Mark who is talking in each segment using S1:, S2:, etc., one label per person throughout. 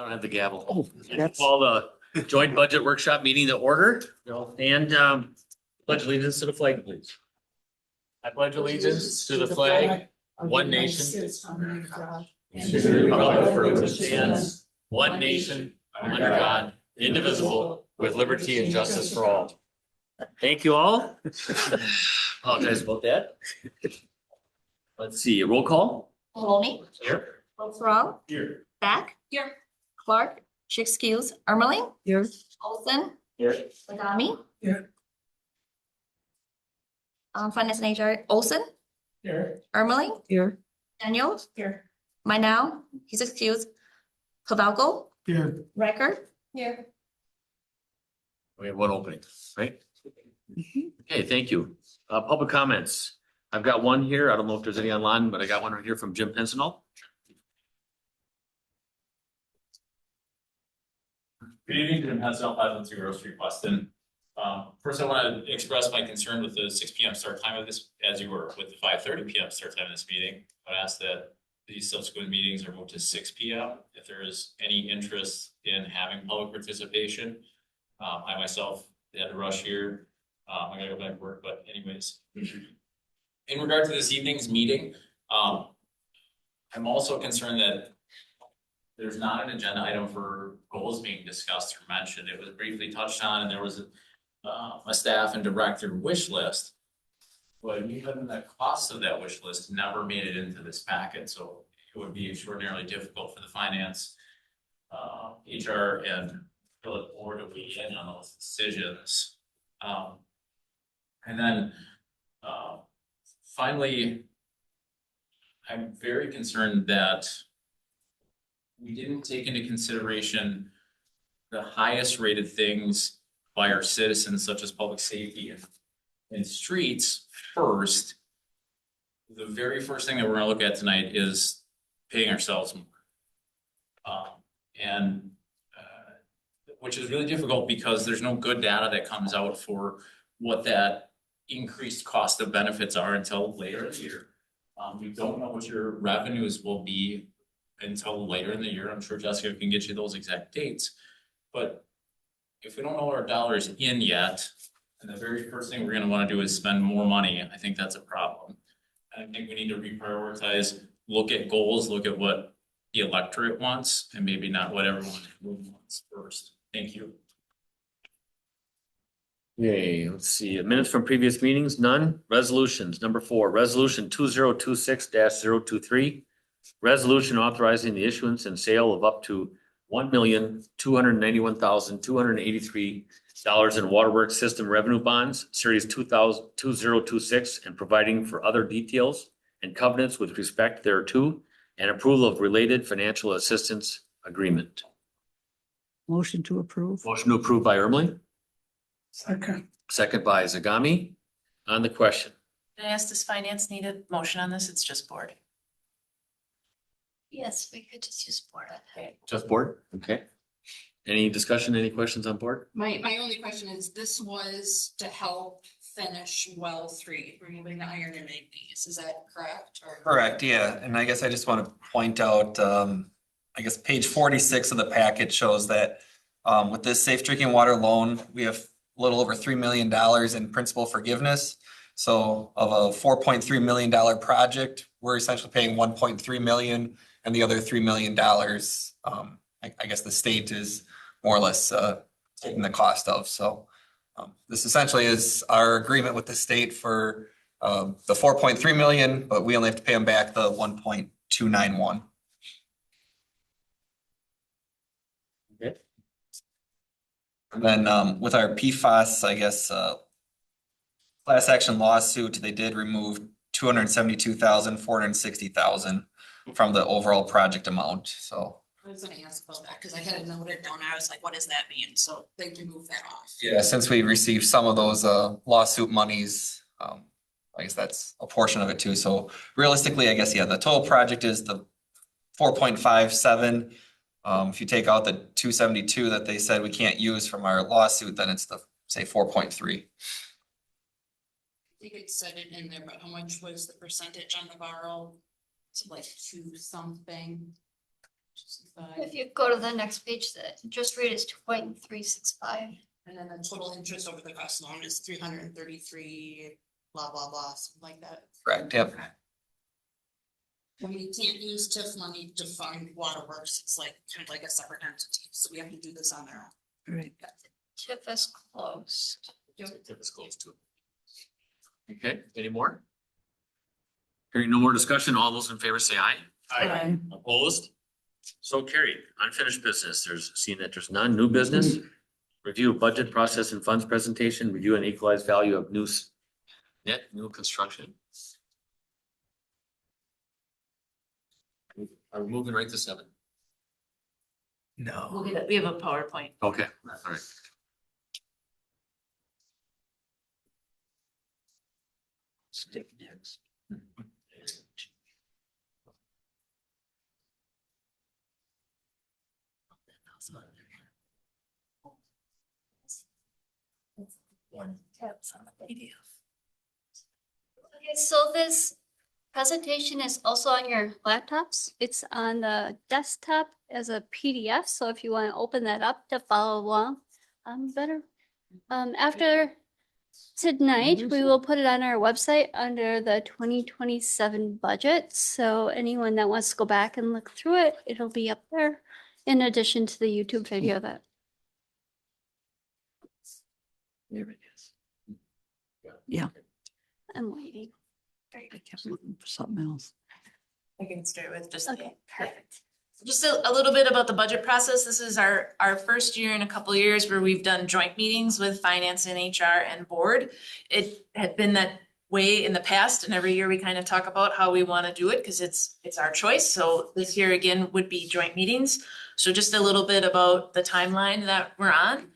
S1: don't have the gavel.
S2: Oh, that's-
S1: Call the joint budget workshop meeting to order. And pledge allegiance to the flag, please. I pledge allegiance to the flag, one nation. And to the republic for which it stands, one nation, under God, indivisible, with liberty and justice for all. Thank you all. Apologize about that. Let's see, roll call.
S3: Maloney,
S1: Here.
S3: Bothrow,
S1: Here.
S3: Back, here, Clark, Schickskiles, Ermeling,
S2: Here.
S3: Olson,
S1: Here.
S3: Lagami.
S2: Here.
S3: Finance and HR, Olson,
S1: Here.
S3: Ermeling,
S2: Here.
S3: Daniels. Here. Now, he's excused. Cavalco,
S2: Here.
S3: Record. Here.
S1: We have one opening, right? Okay, thank you. Public comments. I've got one here. I don't know if there's any online, but I got one right here from Jim Pensinel.
S4: Good evening, Jim Pensinel, 512 Grove Street, Weston. First, I want to express my concern with the 6 p.m. start time of this, as you were with the 5:30 p.m. start time of this meeting. I'd ask that these subsequent meetings are moved to 6 p.m. If there is any interest in having public participation. I myself had to rush here. I gotta go back to work, but anyways. In regard to this evening's meeting, I'm also concerned that there's not an agenda item for goals being discussed or mentioned. It was briefly touched on, and there was a staff and director wish list. But even the cost of that wish list never made it into this packet, so it would be extraordinarily difficult for the finance, HR, and the board to weigh in on those decisions. And then finally, I'm very concerned that we didn't take into consideration the highest rated things by our citizens, such as public safety and streets first. The very first thing that we're gonna look at tonight is paying ourselves more. Which is really difficult because there's no good data that comes out for what that increased cost of benefits are until later in the year. We don't know what your revenues will be until later in the year. I'm sure Jessica can get you those exact dates. But if we don't know our dollars in yet, and the very first thing we're gonna wanna do is spend more money, I think that's a problem. I think we need to reprioritize, look at goals, look at what the electorate wants, and maybe not what everyone wants first. Thank you.
S1: Okay, let's see, minutes from previous meetings, none. Resolutions, number 4, resolution 2026-023. Resolution authorizing the issuance and sale of up to $1,291,283 in waterworks system revenue bonds, series 2026, and providing for other details and covenants with respect thereto, and approval of related financial assistance agreement.
S2: Motion to approve.
S1: Motion to approve by Ermeling,
S2: Second.
S1: second by Zagami. On the question.
S5: Can I ask, does finance need a motion on this? It's just board.
S3: Yes, we could just use board.
S1: Just board? Okay. Any discussion, any questions on board?
S6: My only question is, this was to help finish well 3, removing the iron and manganese, is that correct? Or?
S7: Correct, yeah, and I guess I just want to point out, I guess page 46 of the packet shows that with this safe drinking water loan, we have a little over $3 million in principal forgiveness. So of a $4.3 million project, we're essentially paying $1.3 million, and the other $3 million, I guess the state is more or less taking the cost of. So this essentially is our agreement with the state for the $4.3 million, but we only have to pay them back the $1.291.
S1: Okay.
S7: And then with our PFAS, I guess class action lawsuit, they did remove $272,460,000 from the overall project amount. So
S6: I was gonna ask about that, because I had it noted down, I was like, what does that mean? So they removed that off.
S7: yeah, since we received some of those lawsuit monies, I guess that's a portion of it too. So realistically, I guess, yeah, the total project is the 4.57. If you take out the 272 that they said we can't use from our lawsuit, then it's the, say, 4.3.
S6: I think it said it in there, but how much was the percentage on the borrow? It's like 2 something.
S8: If you go to the next page, the interest rate is 2.365.
S6: And then the total interest over the cost loan is 333, blah, blah, blah, something like that.
S7: Correct, yep.
S6: And we can't use TIF money to fund waterworks, it's like, kind of like a separate entity, so we have to do this on our own.
S2: Right.
S8: TIF is closed.
S1: Tip is close too. Okay, any more? Hearing no more discussion, all those in favor say aye.
S2: Aye.
S1: Opposed? So carried. Unfinished business. Seeing that there's none. New business. Review of budget process and funds presentation, review and equalized value of net new construction. Are we moving right to 7?
S7: No.
S5: We have a PowerPoint.
S1: Okay, all right.
S2: Stick next.
S5: One tabs on the PDF.
S8: Okay, so this presentation is also on your laptops. It's on the desktop as a PDF. So if you want to open that up to follow along, better. After tonight, we will put it on our website under the 2027 budget. So anyone that wants to go back and look through it, it'll be up there in addition to the YouTube video that.
S2: There it is. Yeah,
S8: I'm waiting.
S2: I kept looking for something else.
S5: I can start with just.
S8: Okay, perfect.
S5: Just a little bit about the budget process. This is our first year in a couple of years where we've done joint meetings with finance and HR and board. It had been that way in the past, and every year we kind of talk about how we want to do it because it's our choice. So this year again would be joint meetings. So just a little bit about the timeline that we're on.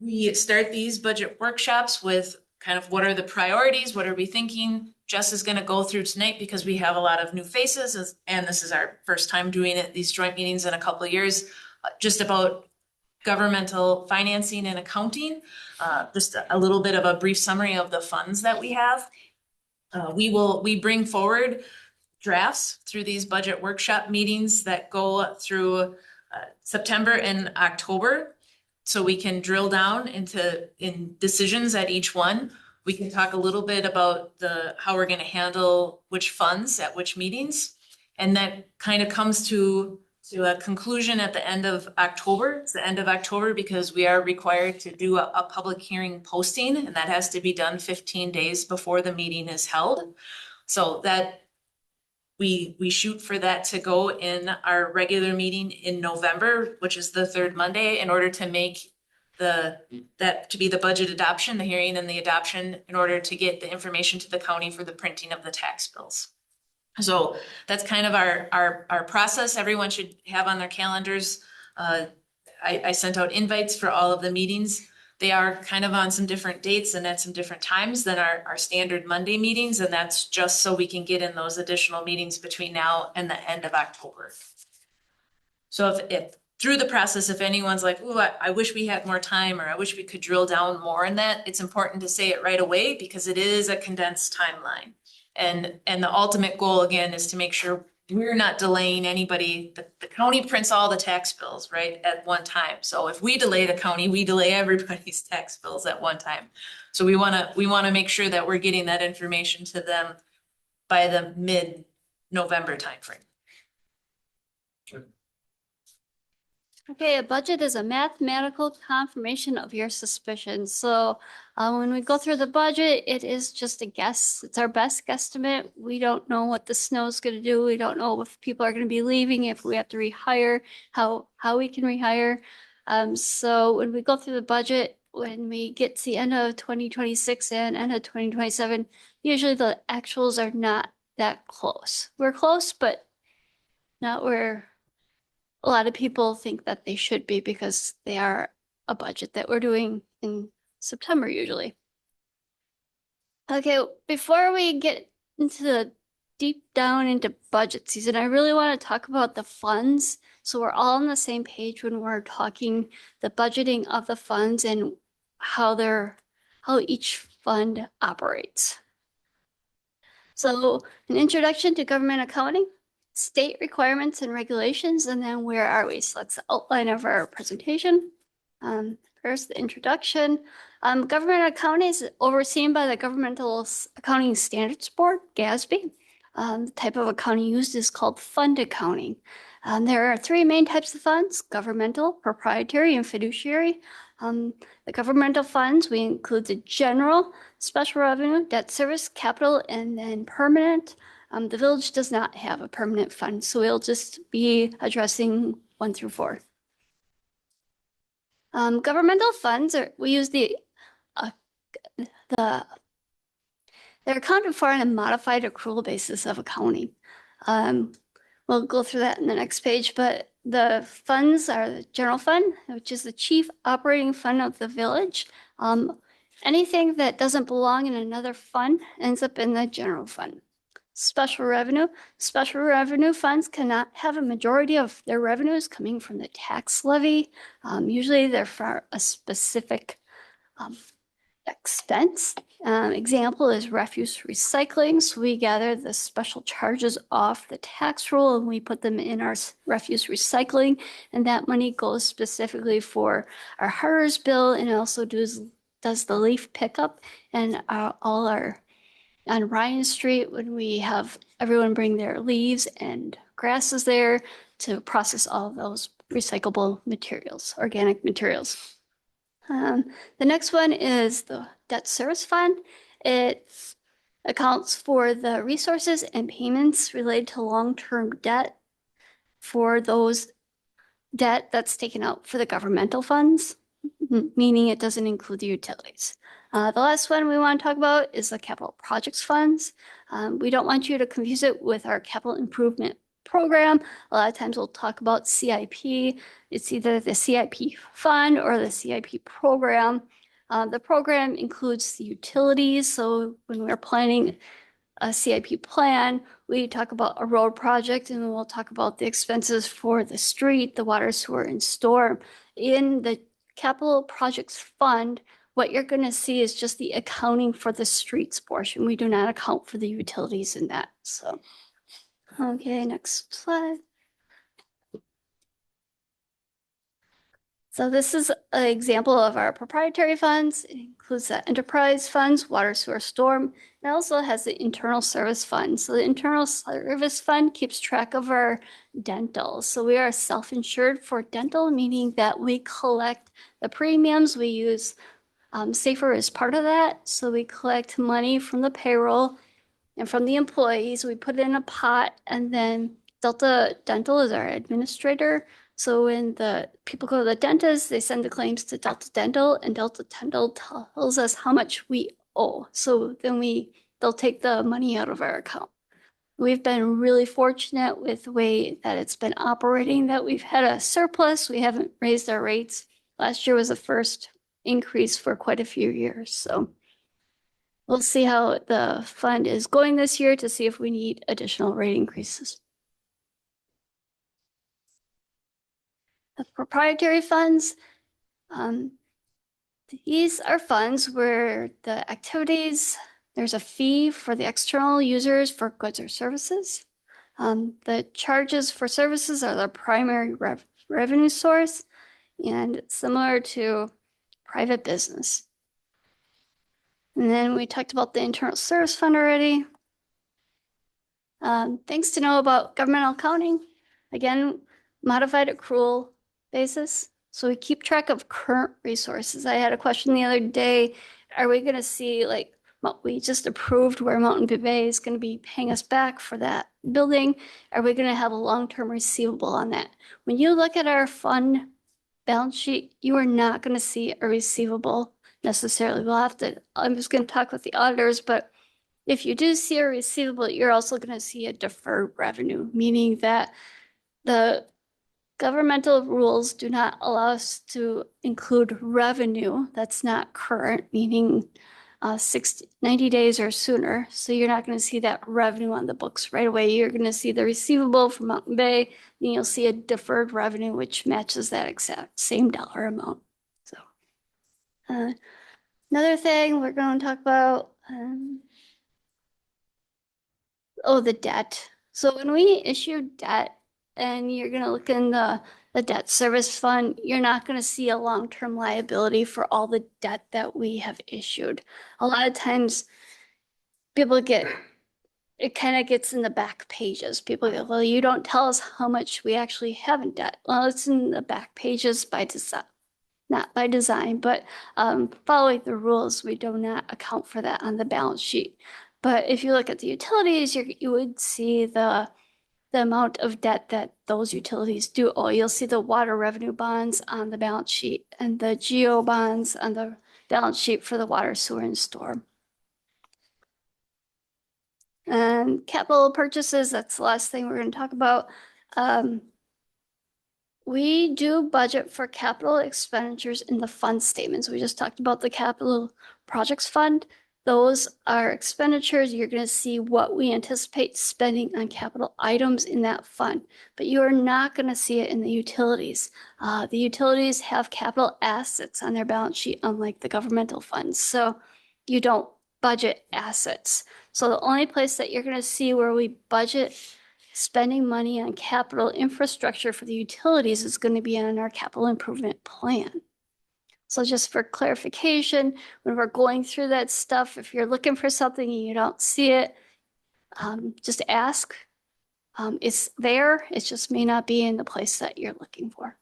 S5: We start these budget workshops with kind of what are the priorities? What are we thinking? Jess is going to go through tonight because we have a lot of new faces and this is our first time doing it, these joint meetings in a couple of years, just about governmental financing and accounting. Just a little bit of a brief summary of the funds that we have. We bring forward drafts through these budget workshop meetings that go through September and October. So we can drill down in decisions at each one. We can talk a little bit about how we're going to handle which funds at which meetings. And that kind of comes to a conclusion at the end of October. It's the end of October because we are required to do a public hearing posting, and that has to be done 15 days before the meeting is held. So that we shoot for that to go in our regular meeting in November, which is the third Monday, in order to make that to be the budget adoption, the hearing and the adoption, in order to get the information to the county for the printing of the tax bills. So that's kind of our process. Everyone should have on their calendars. I sent out invites for all of the meetings. They are kind of on some different dates and at some different times than our standard Monday meetings. And that's just so we can get in those additional meetings between now and the end of October. So if through the process, if anyone's like, ooh, I wish we had more time, or I wish we could drill down more in that, it's important to say it right away because it is a condensed timeline. And the ultimate goal again is to make sure we're not delaying anybody. The county prints all the tax bills, right, at one time. So if we delay the county, we delay everybody's tax bills at one time. So we wanna make sure that we're getting that information to them by the mid-November timeframe.
S8: Okay, a budget is a mathematical confirmation of your suspicions. So when we go through the budget, it is just a guess. It's our best guesstimate. We don't know what the snow is going to do. We don't know if people are going to be leaving, if we have to rehire, how we can rehire. So when we go through the budget, when we get to the end of 2026 and end of 2027, usually the actuals are not that close. We're close, but not where a lot of people think that they should be because they are a budget that we're doing in September usually. Okay, before we get into the deep down into budget season, I really want to talk about the funds. So we're all on the same page when we're talking the budgeting of the funds and how each fund operates. So an introduction to government accounting. state requirements and regulations, and then where are we? So that's the outline of our presentation. First, the introduction. Government accounting is overseen by the Governmental Accounting Standards Board, GASB. The type of accounting used is called fund accounting. There are three main types of funds: governmental, proprietary, and fiduciary. The governmental funds, we include the general, special revenue, debt service, capital, and then permanent. The village does not have a permanent fund, so we'll just be addressing 1 through 4. Governmental funds we use they're accounted for on a modified accrual basis of accounting. We'll go through that in the next page, but the funds are the general fund, which is the chief operating fund of the village. Anything that doesn't belong in another fund ends up in the general fund. Special revenue funds cannot have a majority of their revenues coming from the tax levy. Usually they're for a specific expense. Example is refuse recycling. So we gather the special charges off the tax roll and we put them in our refuse recycling. And that money goes specifically for our HERS bill, and also does the leaf pickup and all our on Ryan Street when we have everyone bring their leaves and grasses there to process all of those recyclable materials, organic materials. The next one is the debt service fund. It accounts for the resources and payments related to long-term debt for those debt that's taken out for the governmental funds, meaning it doesn't include the utilities. The last one we want to talk about is the capital projects funds. We don't want you to confuse it with our capital improvement program. A lot of times we'll talk about CIP. It's either the CIP fund or the CIP program. The program includes the utilities. So when we're planning a CIP plan, we talk about a road project and we'll talk about the expenses for the street, the water, sewer, and storm. In the capital projects fund, what you're going to see is just the accounting for the streets portion. We do not account for the utilities in that. So, okay, next slide. So this is an example of our proprietary funds. It includes the enterprise funds, water, sewer, storm. It also has the internal service fund. So the internal service fund keeps track of our dental. So we are self-insured for dental, meaning that we collect the premiums. We use Safer as part of that. So we collect money from the payroll and from the employees. We put it in a pot, and then Delta Dental is our administrator. So when the people go to the dentist, they send the claims to Delta Dental, and Delta Dental tells us how much we owe. So then they'll take the money out of our account. We've been really fortunate with the way that it's been operating, that we've had a surplus. We haven't raised our rates. Last year was the first increase for quite a few years. So we'll see how the fund is going this year to see if we need additional rate increases. The proprietary funds, these are funds where the activities, there's a fee for the external users for goods or services. The charges for services are the primary revenue source, and similar to private business. And then we talked about the internal service fund already. Things to know about governmental accounting. Again, modified accrual basis. So we keep track of current resources. I had a question the other day. Are we going to see, like, what we just approved where Mountain Bay is going to be paying us back for that building? Are we going to have a long-term receivable on that? When you look at our fund balance sheet, you are not going to see a receivable necessarily. I'm just going to talk with the auditors, but if you do see a receivable, you're also going to see a deferred revenue, meaning that the governmental rules do not allow us to include revenue that's not current, meaning 90 days or sooner. So you're not going to see that revenue on the books right away. You're going to see the receivable from Mountain Bay, then you'll see a deferred revenue, which matches that exact same dollar amount. So another thing we're going to talk about, the debt. So when we issue debt and you're gonna look in the debt service fund, you're not gonna see a long-term liability for all the debt that we have issued. A lot of times people it kind of gets in the back pages. People go, well, you don't tell us how much we actually have in debt. Well, it's in the back pages by design, not by design, but following the rules, we do not account for that on the balance sheet. But if you look at the utilities, you would see the amount of debt that those utilities do owe. You'll see the water revenue bonds on the balance sheet and the geo bonds on the balance sheet for the water, sewer, and storm. And capital purchases, that's the last thing we're going to talk about. We do budget for capital expenditures in the fund statements. We just talked about the capital projects fund. Those are expenditures. You're going to see what we anticipate spending on capital items in that fund, but you are not going to see it in the utilities. The utilities have capital assets on their balance sheet, unlike the governmental funds. So you don't budget assets. So the only place that you're going to see where we budget spending money on capital infrastructure for the utilities is going to be on our capital improvement plan. So just for clarification, when we're going through that stuff, if you're looking for something and you don't see it, just ask. It's there, it just may not be in the place that you're looking for.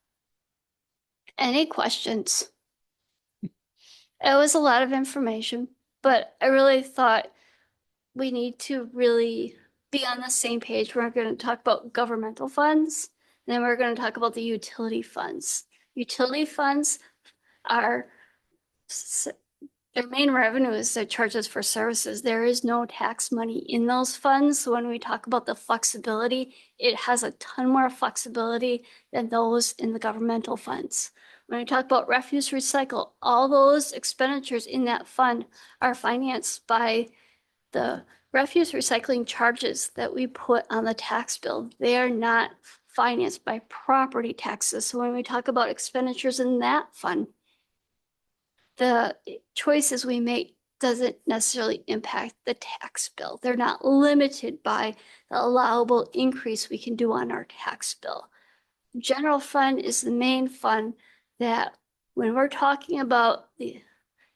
S8: Any questions? It was a lot of information, but I really thought we need to really be on the same page. We're going to talk about governmental funds, and then we're going to talk about the utility funds. Utility funds are, their main revenue is their charges for services. There is no tax money in those funds. So when we talk about the flexibility, it has a ton more flexibility than those in the governmental funds. When we talk about refuse recycle, all those expenditures in that fund are financed by the refuse recycling charges that we put on the tax bill. They are not financed by property taxes. So when we talk about expenditures in that fund, the choices we make doesn't necessarily impact the tax bill. They're not limited by the allowable increase we can do on our tax bill. General fund is the main fund that when we're talking about the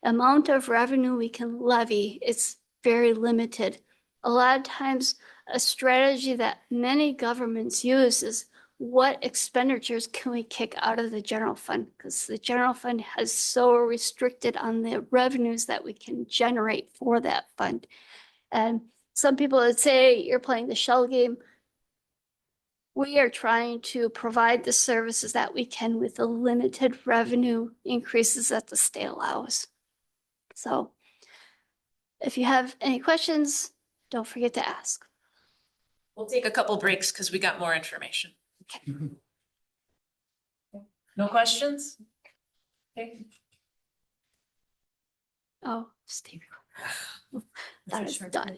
S8: amount of revenue we can levy, it's very limited. A lot of times, a strategy that many governments use is what expenditures can we kick out of the general fund? Because the general fund has so restricted on the revenues that we can generate for that fund. And some people would say you're playing the shell game. We are trying to provide the services that we can with the limited revenue increases that the state allows. So if you have any questions, don't forget to ask.
S5: We'll take a couple breaks because we got more information. No questions? Okay.
S8: Oh, state. That is done.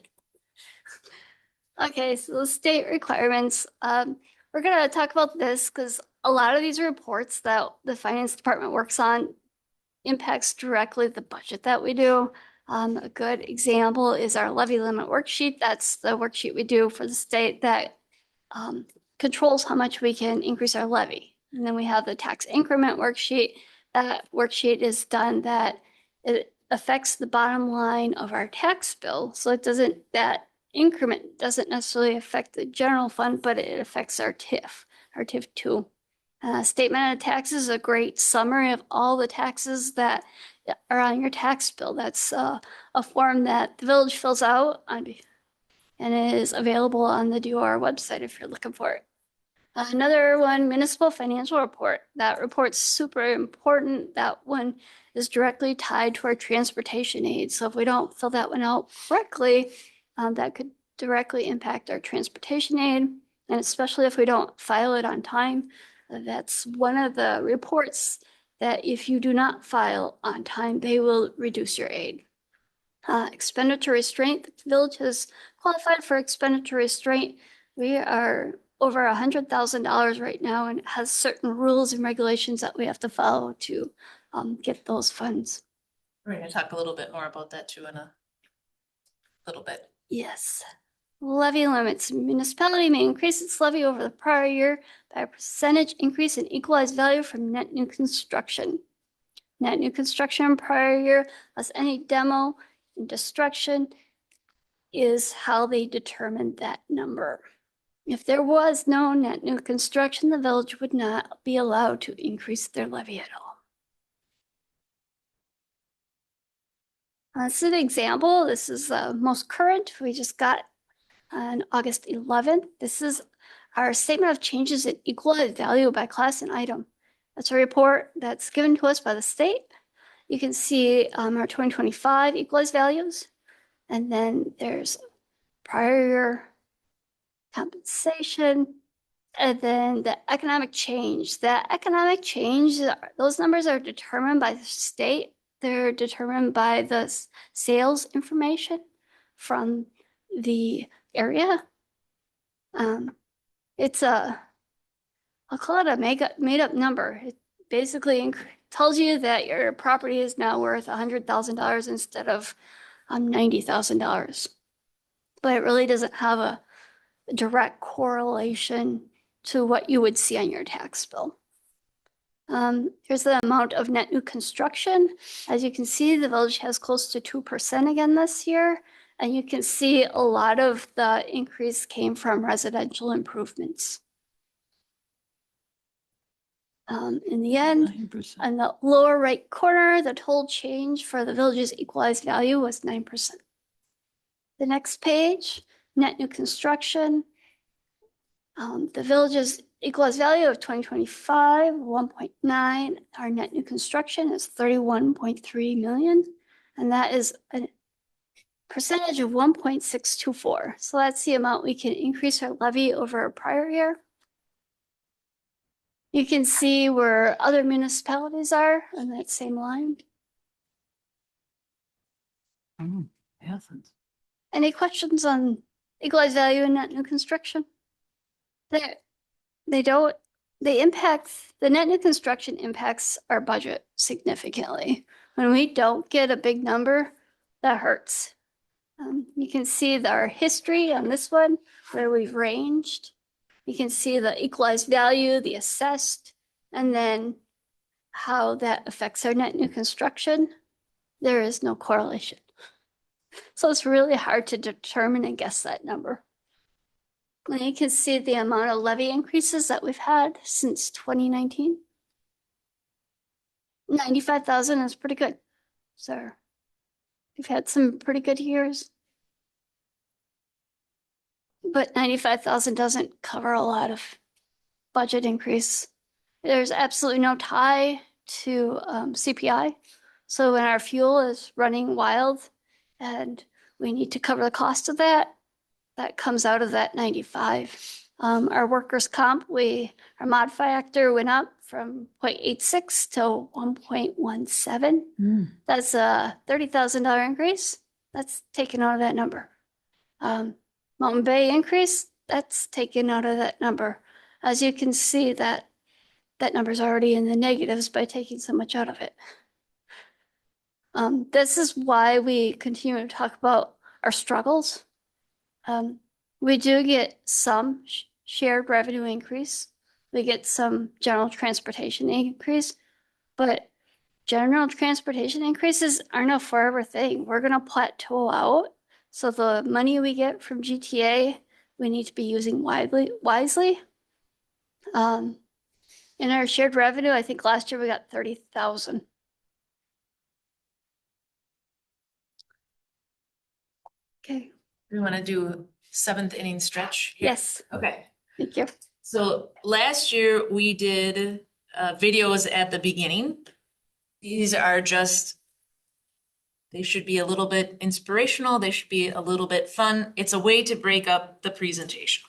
S8: Okay, so the state requirements. We're gonna talk about this because a lot of these reports that the finance department works on impacts directly the budget that we do. A good example is our levy limit worksheet. That's the worksheet we do for the state that controls how much we can increase our levy. And then we have the tax increment worksheet. That worksheet is done that it affects the bottom line of our tax bill. So it doesn't, that increment doesn't necessarily affect the general fund, but it affects our TIF 2. Statement of taxes is a great summary of all the taxes that are on your tax bill. That's a form that the village fills out and it is available on the DOR website if you're looking for it. Another one, municipal financial report. That report's super important. That one is directly tied to our transportation aid. So if we don't fill that one out correctly, that could directly impact our transportation aid. And especially if we don't file it on time, that's one of the reports that if you do not file on time, they will reduce your aid. Expenditure restraint, the village has qualified for expenditure restraint. We are over $100,000 right now and it has certain rules and regulations that we have to follow to get those funds.
S5: We're going to talk a little bit more about that too in a little bit.
S8: Yes. Levy limits. Municipality may increase its levy over the prior year by a percentage increase in equalized value from net new construction. Net new construction prior year, less any demo and destruction is how they determined that number. If there was no net new construction, the village would not be allowed to increase their levy at all. This is an example. This is the most current. We just got on August 11th. This is our statement of changes in equalized value by class and item. That's a report that's given to us by the state. You can see our 2025 equalized values. And then there's prior year compensation, and then the economic change. The economic change, those numbers are determined by the state. They're determined by the sales information from the area. It's I'll call it a made up number. It basically tells you that your property is now worth $100,000 instead of $90,000. But it really doesn't have a direct correlation to what you would see on your tax bill. Here's the amount of net new construction. As you can see, the village has close to 2% again this year. And you can see a lot of the increase came from residential improvements. In the end,
S2: 9%.
S8: on the lower right corner, the total change for the village's equalized value was 9%. The next page, net new construction. The village's equalized value of 2025, 1.9. Our net new construction is 31.3 million. And that is a percentage of 1.624. So that's the amount we can increase our levy over a prior year. You can see where other municipalities are on that same line.
S2: Athens.
S8: Any questions on equalized value and net new construction? They don't, they impact, the net new construction impacts our budget significantly. When we don't get a big number, that hurts. You can see our history on this one, where we've ranged. You can see the equalized value, the assessed, and then how that affects our net new construction. There is no correlation. So it's really hard to determine and guess that number. And you can see the amount of levy increases that we've had since 2019. 95,000 is pretty good. So we've had some pretty good years. But 95,000 doesn't cover a lot of budget increase. There's absolutely no tie to CPI. So when our fuel is running wild and we need to cover the cost of that, that comes out of that 95. Our workers' comp, our mod factor went up from 0.86 to 1.17. That's a $30,000 increase. That's taken out of that number. Mountain Bay increase, that's taken out of that number. As you can see, that number's already in the negatives by taking so much out of it. This is why we continue to talk about our struggles. We do get some shared revenue increase. We get some general transportation increase, but general transportation increases aren't a forever thing. We're gonna plateau out. So the money we get from GTA, we need to be using wisely. In our shared revenue, I think last year we got 30,000. Okay,
S5: We want to do seventh inning stretch here?
S8: yes,
S5: Okay.
S8: thank you.
S5: So last year we did videos at the beginning. These are just, they should be a little bit inspirational. They should be a little bit fun. It's a way to break up the presentation.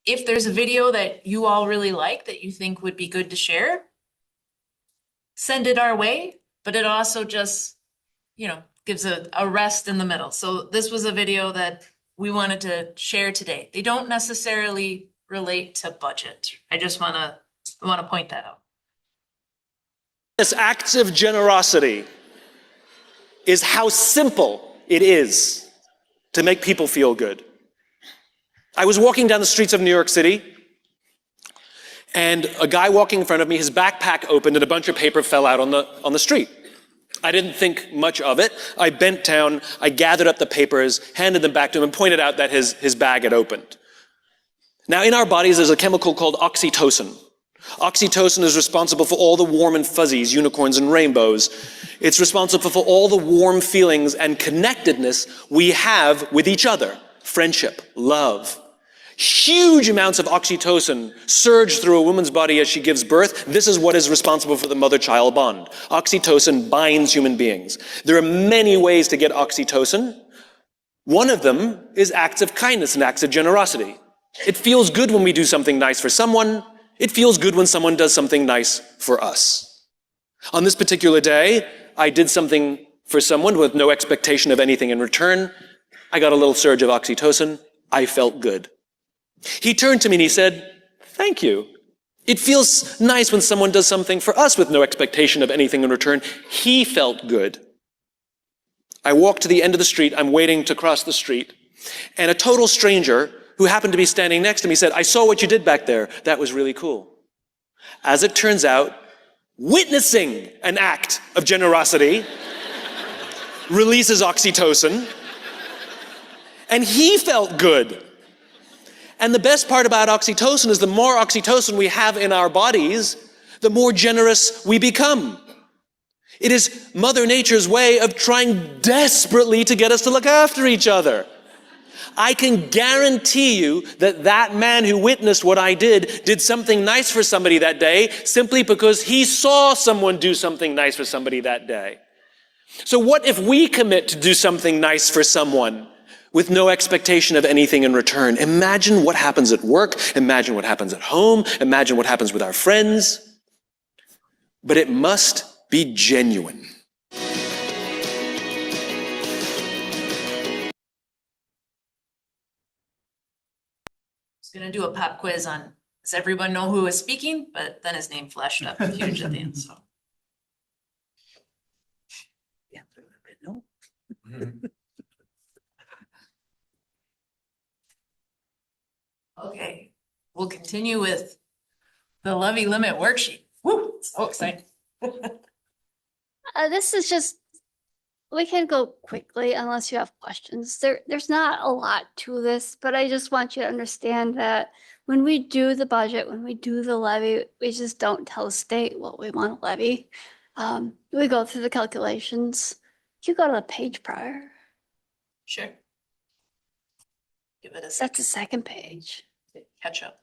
S5: If there's a video that you all really like that you think would be good to share, send it our way, but it also just, gives a rest in the middle. So this was a video that we wanted to share today. They don't necessarily relate to budget. I want to point that out.
S9: This acts of generosity is how simple it is to make people feel good. I was walking down the streets of New York City, and a guy walking in front of me, his backpack opened and a bunch of paper fell out on the street. I didn't think much of it. I bent down, I gathered up the papers, handed them back to him, and pointed out that his bag had opened. Now, in our bodies, there's a chemical called oxytocin. Oxytocin is responsible for all the warm and fuzzies, unicorns and rainbows. It's responsible for all the warm feelings and connectedness we have with each other. Friendship, love. Huge amounts of oxytocin surge through a woman's body as she gives birth. This is what is responsible for the mother-child bond. Oxytocin binds human beings. There are many ways to get oxytocin. One of them is acts of kindness and acts of generosity. It feels good when we do something nice for someone. It feels good when someone does something nice for us. On this particular day, I did something for someone with no expectation of anything in return. I got a little surge of oxytocin. I felt good. He turned to me and he said, "Thank you. It feels nice when someone does something for us with no expectation of anything in return." He felt good. I walked to the end of the street. I'm waiting to cross the street. And a total stranger who happened to be standing next to me said, "I saw what you did back there. That was really cool." As it turns out, witnessing an act of generosity releases oxytocin, and he felt good. And the best part about oxytocin is the more oxytocin we have in our bodies, the more generous we become. It is Mother Nature's way of trying desperately to get us to look after each other. I can guarantee you that that man who witnessed what I did something nice for somebody that day simply because he saw someone do something nice for somebody that day. So what if we commit to do something nice for someone with no expectation of anything in return? Imagine what happens at work. Imagine what happens at home. Imagine what happens with our friends. But it must be genuine.
S5: I was gonna do a pop quiz on, does everyone know who was speaking? But then his name flashed up huge at the end, so.
S2: Yeah, no.
S5: Okay, we'll continue with the levy limit worksheet. Woo, so exciting.
S8: This is just, we can go quickly unless you have questions. There's not a lot to this, but I just want you to understand that when we do the budget, when we do the levy, we just don't tell the state what we want to levy. We go through the calculations. You go to the page prior.
S5: Sure. Give it a
S8: That's
S5: second
S8: the second page.
S5: to catch up.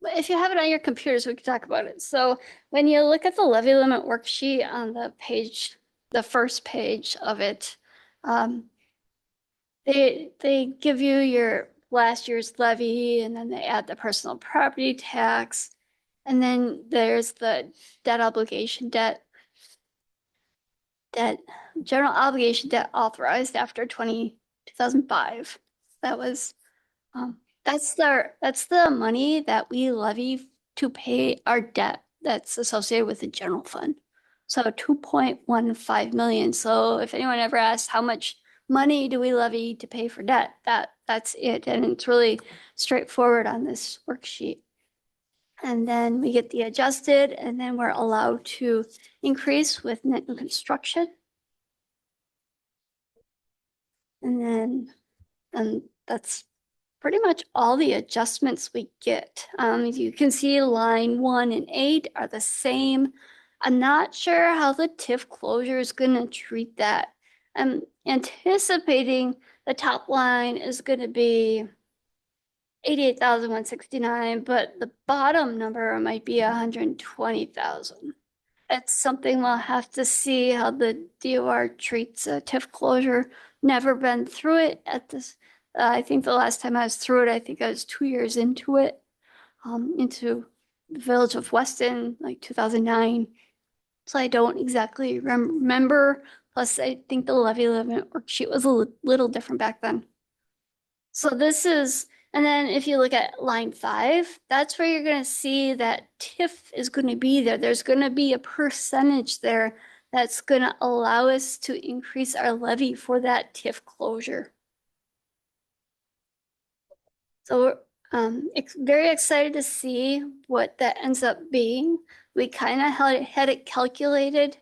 S8: But if you have it on your computers, we can talk about it. So when you look at the levy limit worksheet on the page, the first page of it, they give you your last year's levy, and then they add the personal property tax, and then there's the debt obligation debt, general obligation debt authorized after 2005. That was that's the money that we levy to pay our debt that's associated with the general fund. So 2.15 million. So if anyone ever asks how much money do we levy to pay for debt, that's it. And it's really straightforward on this worksheet. And then we get the adjusted, and then we're allowed to increase with net new construction. And then that's pretty much all the adjustments we get. You can see line 1 and 8 are the same. I'm not sure how the TIF closure is going to treat that. I'm anticipating the top line is going to be 88,169, but the bottom number might be 120,000. It's something we'll have to see how the DOR treats a TIF closure. Never been through it at this. I think the last time I was through it, I think I was 2 years into it, into the village of Weston, like 2009. So I don't exactly remember. Plus, I think the levy limit worksheet was a little different back then. So this is And then if you look at line 5, that's where you're gonna see that TIF is gonna be there. There's gonna be a percentage there that's gonna allow us to increase our levy for that TIF closure. So we're very excited to see what that ends up being. We kind of had it calculated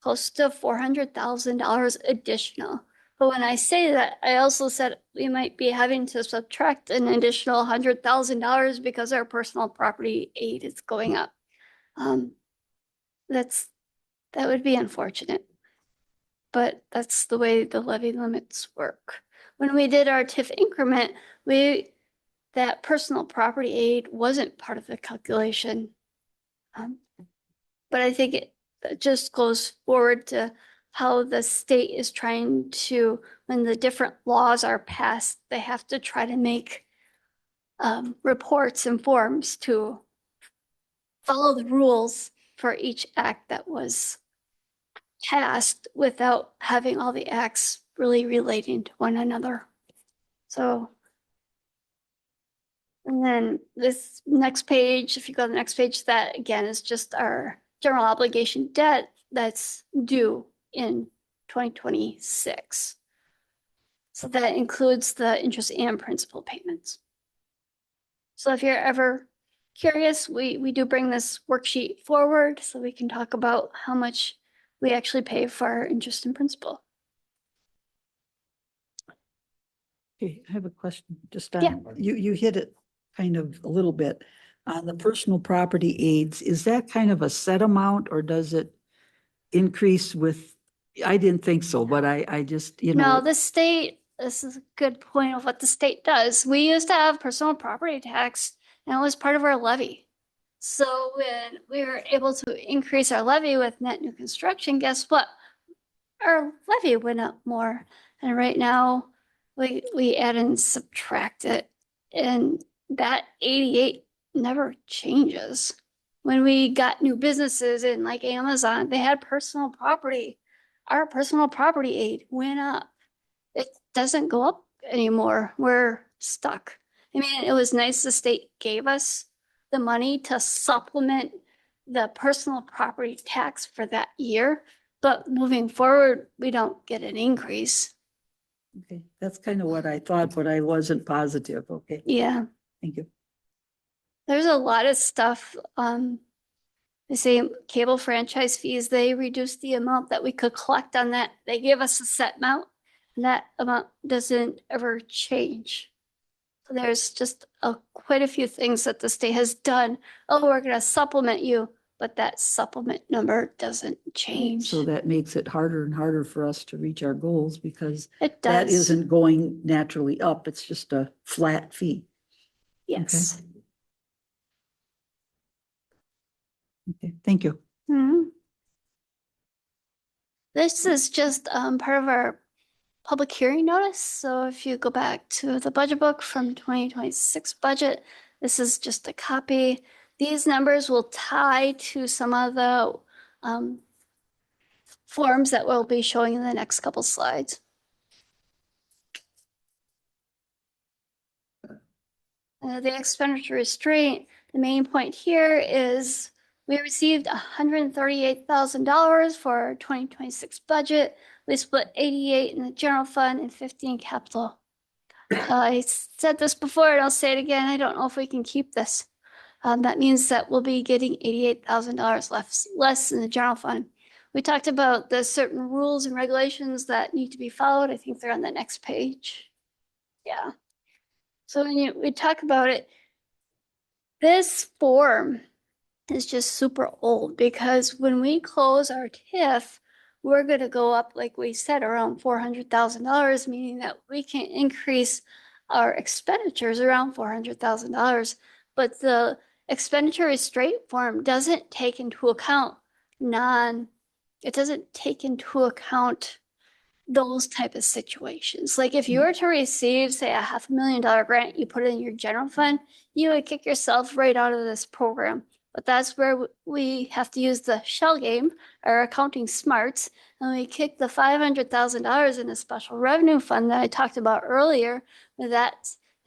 S8: close to $400,000 additional. But when I say that, I also said we might be having to subtract an additional $100,000 because our personal property aid is going up. That would be unfortunate. But that's the way the levy limits work. When we did our TIF increment, that personal property aid wasn't part of the calculation. But I think it just goes forward to how the state is trying to, when the different laws are passed, they have to try to make reports and forms to follow the rules for each act that was passed without having all the acts really relating to one another. So, and then this next page, if you go to the next page, that again is just our general obligation debt that's due in 2026. So that includes the interest and principal payments. So if you're ever curious, we do bring this worksheet forward so we can talk about how much we actually pay for our interest and principal.
S2: Okay, I have a question, just
S8: Yeah.
S2: on, you hit it kind of a little bit. On the personal property aids, is that kind of a set amount or does it increase with, I didn't think so, but I just,
S8: No, the state, this is a good point of what the state does. We used to have personal property tax and it was part of our levy. So when we were able to increase our levy with net new construction, guess what? Our levy went up more. And right now we add and subtract it. And that 88 never changes. When we got new businesses in like Amazon, they had personal property. Our personal property aid went up. It doesn't go up anymore. We're stuck. I mean, it was nice the state gave us the money to supplement the personal property tax for that year, but moving forward, we don't get an increase.
S2: Okay, that's kind of what I thought, but I wasn't positive. Okay,
S8: Yeah,
S2: thank you.
S8: there's a lot of stuff. They say cable franchise fees, they reduced the amount that we could collect on that. They give us a set amount and that amount doesn't ever change. So there's just quite a few things that the state has done. Oh, we're gonna supplement you, but that supplement number doesn't change.
S2: So that makes it harder and harder for us to reach our goals because
S8: It
S2: that
S8: does.
S2: isn't going naturally up. It's just a flat fee.
S8: Yes.
S2: Okay, thank you.
S8: Mhm. This is just part of our public hearing notice. So if you go back to the budget book from 2026 budget, this is just a copy. These numbers will tie to some of the forms that we'll be showing in the next couple slides. The expenditure restraint, the main point here is we received $138,000 for our 2026 budget. We split 88 in the general fund and 50 in capital. I said this before and I'll say it again. I don't know if we can keep this. That means that we'll be getting $88,000 less in the general fund. We talked about the certain rules and regulations that need to be followed. I think they're on the next page. Yeah. So when we talk about it, this form is just super old because when we close our TIF, we're going to go up, like we said, around $400,000, meaning that we can increase our expenditures around $400,000. But the expenditure restraint form doesn't take into account those type of situations. Like if you were to receive, say, a $500,000 grant, you put it in your general fund, you would kick yourself right out of this program. But that's where we have to use the shell game, our accounting smarts, and we kick the $500,000 in a special revenue fund that I talked about earlier. That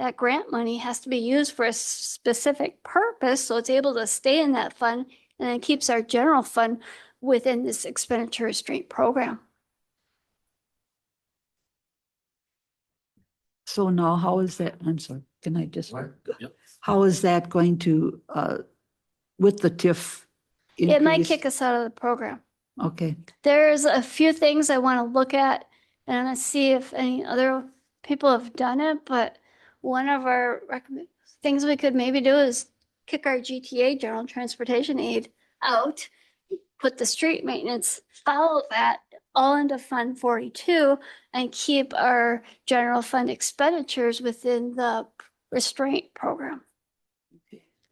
S8: that grant money has to be used for a specific purpose, so it's able to stay in that fund and it keeps our general fund within this expenditure restraint program.
S2: So now how is that, I'm sorry, can I just,
S1: Yep.
S2: how is that going to, with the TIF
S8: It might
S2: increase?
S8: kick us out of the program.
S2: Okay,
S8: There's a few things I want to look at and I'm gonna see if any other people have done it, but one of our things we could maybe do is kick our GTA, general transportation aid, out, put the street maintenance, follow that all into Fund 42 and keep our general fund expenditures within the restraint program.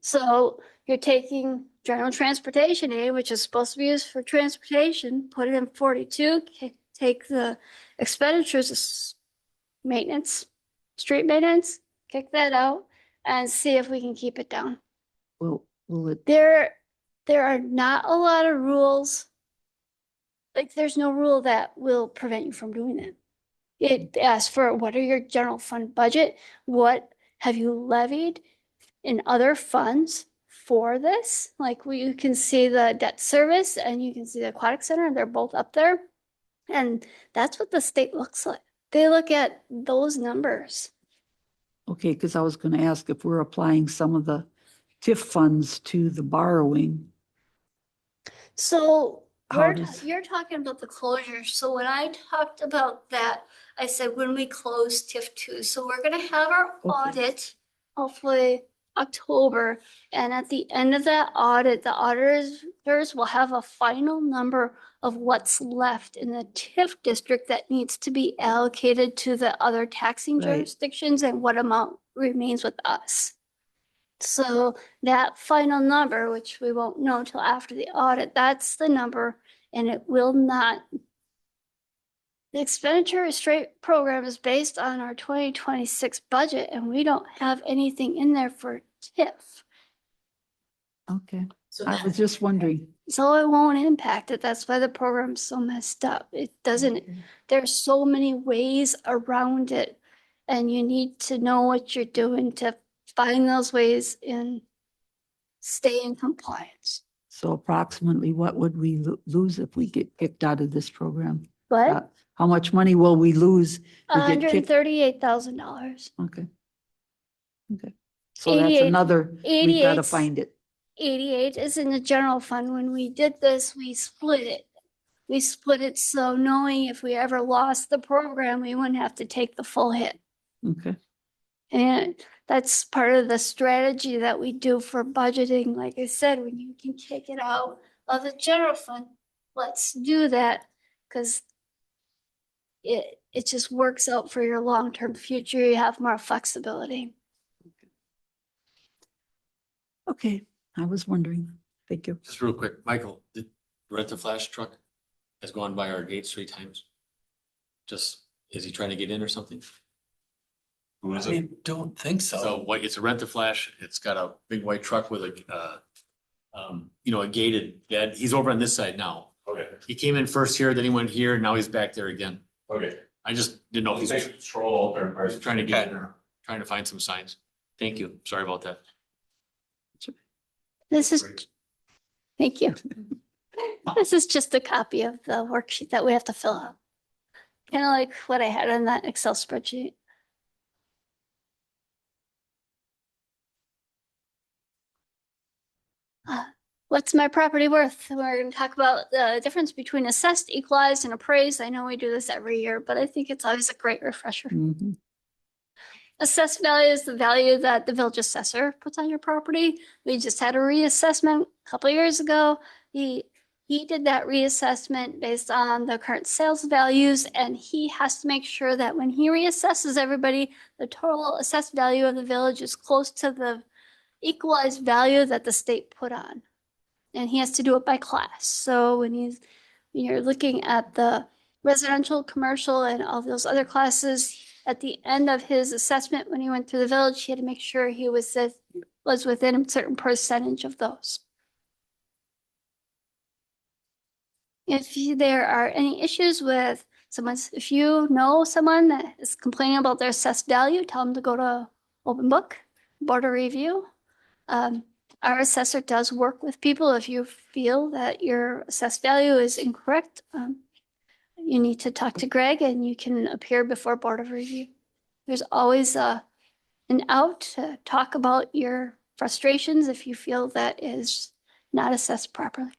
S8: So you're taking general transportation aid, which is supposed to be used for transportation, put it in 42, take the expenditures, maintenance, street maintenance, kick that out and see if we can keep it down.
S2: well, will it,
S8: There are not a lot of rules. Like there's no rule that will prevent you from doing it. It asks for what are your general fund budget? What have you levied in other funds for this? Like you can see the debt service and you can see the aquatic center, they're both up there. And that's what the state looks like. They look at those numbers.
S2: okay, because I was going to ask if we're applying some of the TIF funds to the borrowing.
S8: So
S2: How does-
S8: you're talking about the closure. So when I talked about that, I said when we close TIF 2. So we're gonna have our audit, hopefully October. And at the end of that audit, the auditors will have a final number of what's left in the TIF district that needs to be allocated to the other taxing
S2: Right.
S8: jurisdictions and what amount remains with us. So that final number, which we won't know until after the audit, that's the number and it will not. The expenditure restraint program is based on our 2026 budget and we don't have anything in there for TIF.
S2: Okay,
S6: So
S2: I was just wondering.
S8: So it won't impact it. That's why the program's so messed up. It doesn't, there's so many ways around it. And you need to know what you're doing to find those ways and stay in compliance.
S2: So approximately what would we lose if we get kicked out of this program?
S8: But
S2: How much money will we lose? We get kicked-
S8: $138,000.
S2: Okay. Okay. So that's
S8: 88
S2: another, we gotta
S8: 88
S2: find it.
S8: 88 is in the general fund. When we did this, we split it. We split it so knowing if we ever lost the program, we wouldn't have to take the full hit.
S2: Okay,
S8: And that's part of the strategy that we do for budgeting. Like I said, when you can kick it out of the general fund, let's do that because it just works out for your long-term future. You have more flexibility.
S2: okay, I was wondering. Thank you.
S10: Just real quick, Michael, the rent a flash truck has gone by our gates 3 times. Just, is he trying to get in or something?
S4: Who is
S7: I
S4: it?
S7: don't think
S10: So
S7: so.
S10: what, it's a rent a flash. It's got a big white truck with a, a gated bed. He's over on this side now.
S4: Okay,
S10: He came in first here, then he went here, and now he's back there again.
S4: okay.
S10: I just didn't know if he's
S4: Control or.
S10: trying to get in or trying to find some signs. Thank you. Sorry about that.
S8: This is, thank you. This is just a copy of the worksheet that we have to fill out. Kind of like what I had on that Excel spreadsheet. What's my property worth? We're going to talk about the difference between assessed, equalized, and appraised. I know we do this every year, but I think it's always a great refresher.
S2: Mhm.
S8: Assessed value is the value that the village assessor puts on your property. We just had a reassessment a couple years ago. He did that reassessment based on the current sales values, and he has to make sure that when he reassesses everybody, the total assessed value of the village is close to the equalized value that the state put on. And he has to do it by class. So when you're looking at the residential, commercial, and all those other classes, at the end of his assessment, when he went through the village, he had to make sure he was within a certain percentage of those. If there are any issues with if you know someone that is complaining about their assessed value, tell them to go to open book, board of review. Our assessor does work with people. If you feel that your assessed value is incorrect, you need to talk to Greg and you can appear before board of review. There's always an out to talk about your frustrations if you feel that is not assessed properly.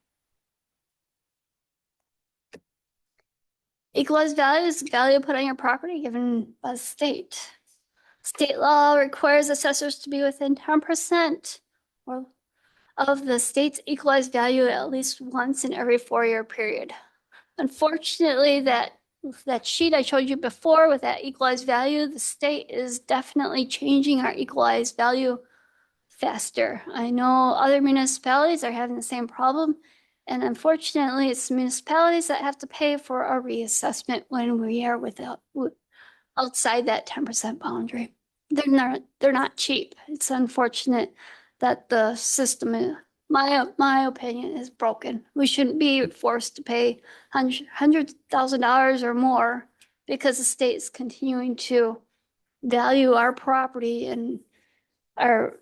S8: Equalized value is value put on your property given by the state. State law requires assessors to be within 10% or of the state's equalized value at least once in every 4-year period. Unfortunately, that sheet I showed you before with that equalized value, the state is definitely changing our equalized value faster. I know other municipalities are having the same problem. And unfortunately, it's municipalities that have to pay for a reassessment when we are outside that 10% boundary. They're not cheap. It's unfortunate that the system, my opinion, is broken. We shouldn't be forced to pay $100,000 or more because the state is continuing to value our property and our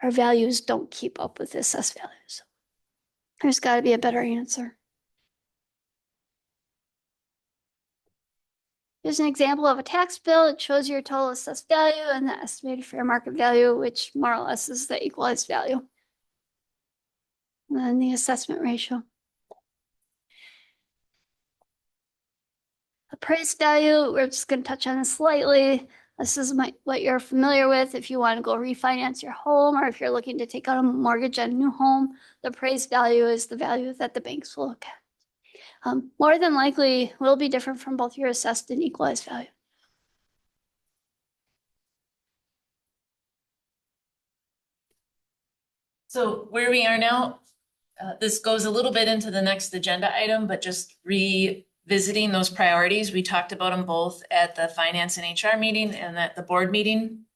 S8: values don't keep up with the assessed values. There's got to be a better answer. Here's an example of a tax bill. It shows your total assessed value and the estimated fair market value, which more or less is the equalized value. And then the assessment ratio. Appraised value, we're just going to touch on this slightly. This is what you're familiar with if you want to go refinance your home or if you're looking to take out a mortgage on a new home. The appraised value is the value that the banks will look at. More than likely will be different from both your assessed and equalized value.
S5: So where we are now, this goes a little bit into the next agenda item, but just revisiting those priorities. We talked about them both at the finance and HR meeting and at the board meeting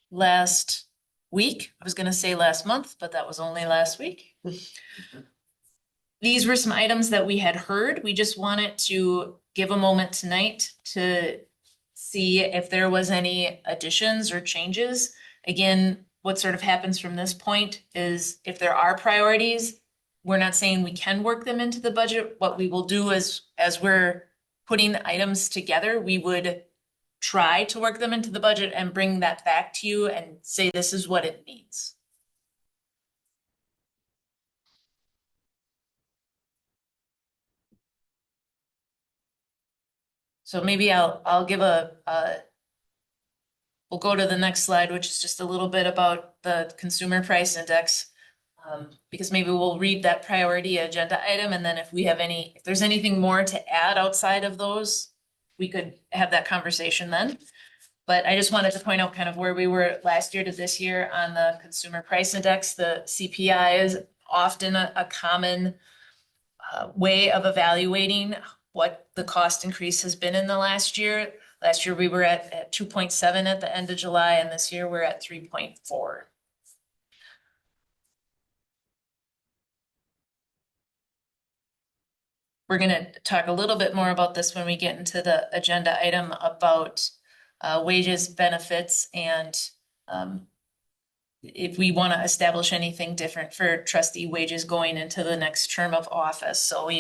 S5: last week. I was going to say last month, but that was only last week. These were some items that we had heard. We just wanted to give a moment tonight to see if there was any additions or changes. Again, what sort of happens from this point is if there are priorities, we're not saying we can work them into the budget. What we will do is, as we're putting items together, we would try to work them into the budget and bring that back to you and say, this is what it means. So maybe I'll give we'll go to the next slide, which is just a little bit about the consumer price index. Because maybe we'll read that priority agenda item, and then if there's anything more to add outside of those, we could have that conversation then. But I just wanted to point out kind of where we were last year to this year on the consumer price index. The CPI is often a common way of evaluating what the cost increase has been in the last year. Last year we were at 2.7 at the end of July, and this year we're at 3.4. We're going to talk a little bit more about this when we get into the agenda item about wages, benefits, and if we want to establish anything different for trustee wages going into the next term of office. So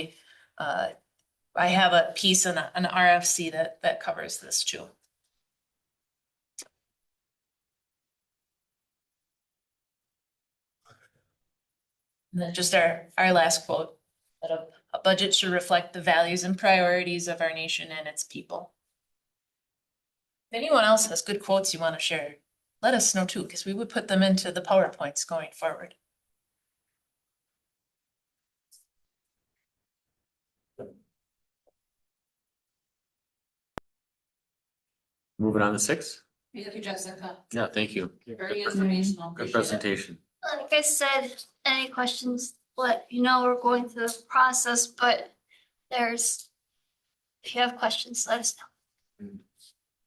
S5: I have a piece on an RFC that covers this too. And then just our last quote, that a budget should reflect the values and priorities of our nation and its people. If anyone else has good quotes you want to share, let us know too, because we would put them into the PowerPoints going forward.
S10: Moving on to 6.
S6: Thank you, Jessica.
S10: Yeah, thank you.
S6: Very informational.
S10: Good
S6: Appreciate it.
S10: presentation.
S8: Like I said, any questions, let you know we're going through the process, but if you have questions, let us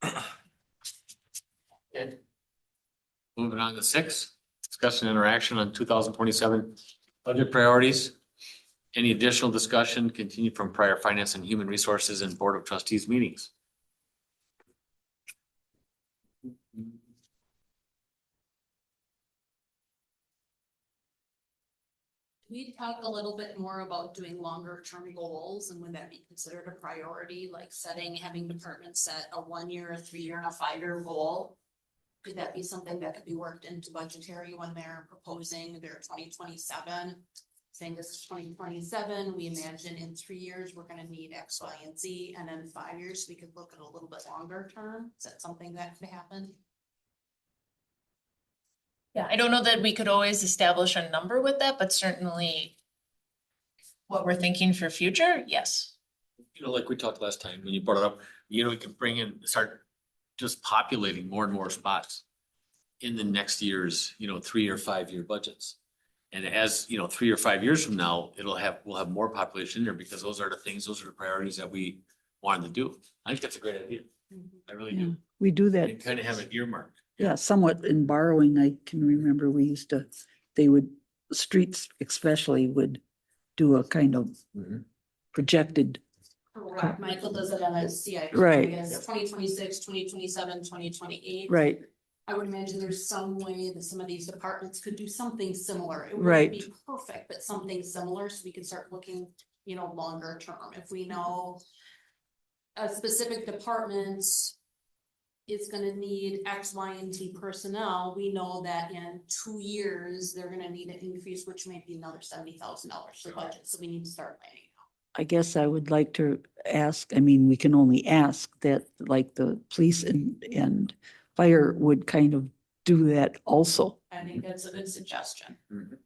S8: know.
S10: Good. Moving on to 6, discussion interaction on 2027 budget priorities. Any additional discussion continued from prior finance and human resources and board of trustees meetings?
S6: We talk a little bit more about doing longer term goals and would that be considered a priority, like having departments set a 1 year, a 3 year, and a 5 year goal? Could that be something that could be worked into budgetary when they're proposing their 2027? Saying this is 2027, we imagine in 3 years, we're gonna need X, Y, and Z, and then 5 years, we could look at a little bit longer term. Is that something that could happen?
S5: Yeah, I don't know that we could always establish a number with that, but certainly what we're thinking for future, yes.
S10: You know, like we talked last time, when you brought it up, you know, we can bring in, start just populating more and more spots in the next year's, 3 or 5 year budgets. And as, 3 or 5 years from now, we'll have more population in there because those are the priorities that we wanted to do. I think that's a great idea. I really
S2: Yeah,
S10: do.
S2: we do that.
S10: And kind of have it earmarked.
S2: Yeah, somewhat in borrowing. I can remember streets especially would do a kind of
S10: Mhm.
S2: projected,
S6: Correct. Michael does it on a CIP.
S2: Right.
S6: 2026, 2027, 2028.
S2: right,
S6: I would imagine there's some way that some of these departments could do something similar. It
S2: Right.
S6: wouldn't be perfect, but something similar, so we can start looking, longer term. If we know a specific department is gonna need X, Y, and Z personnel, we know that in 2 years, they're gonna need an increase, which may be another $70,000 for budget, so we need to start planning.
S2: I guess I would like to ask, I mean, we can only ask that like the police and fire would kind of do that also,
S6: I think that's a good suggestion.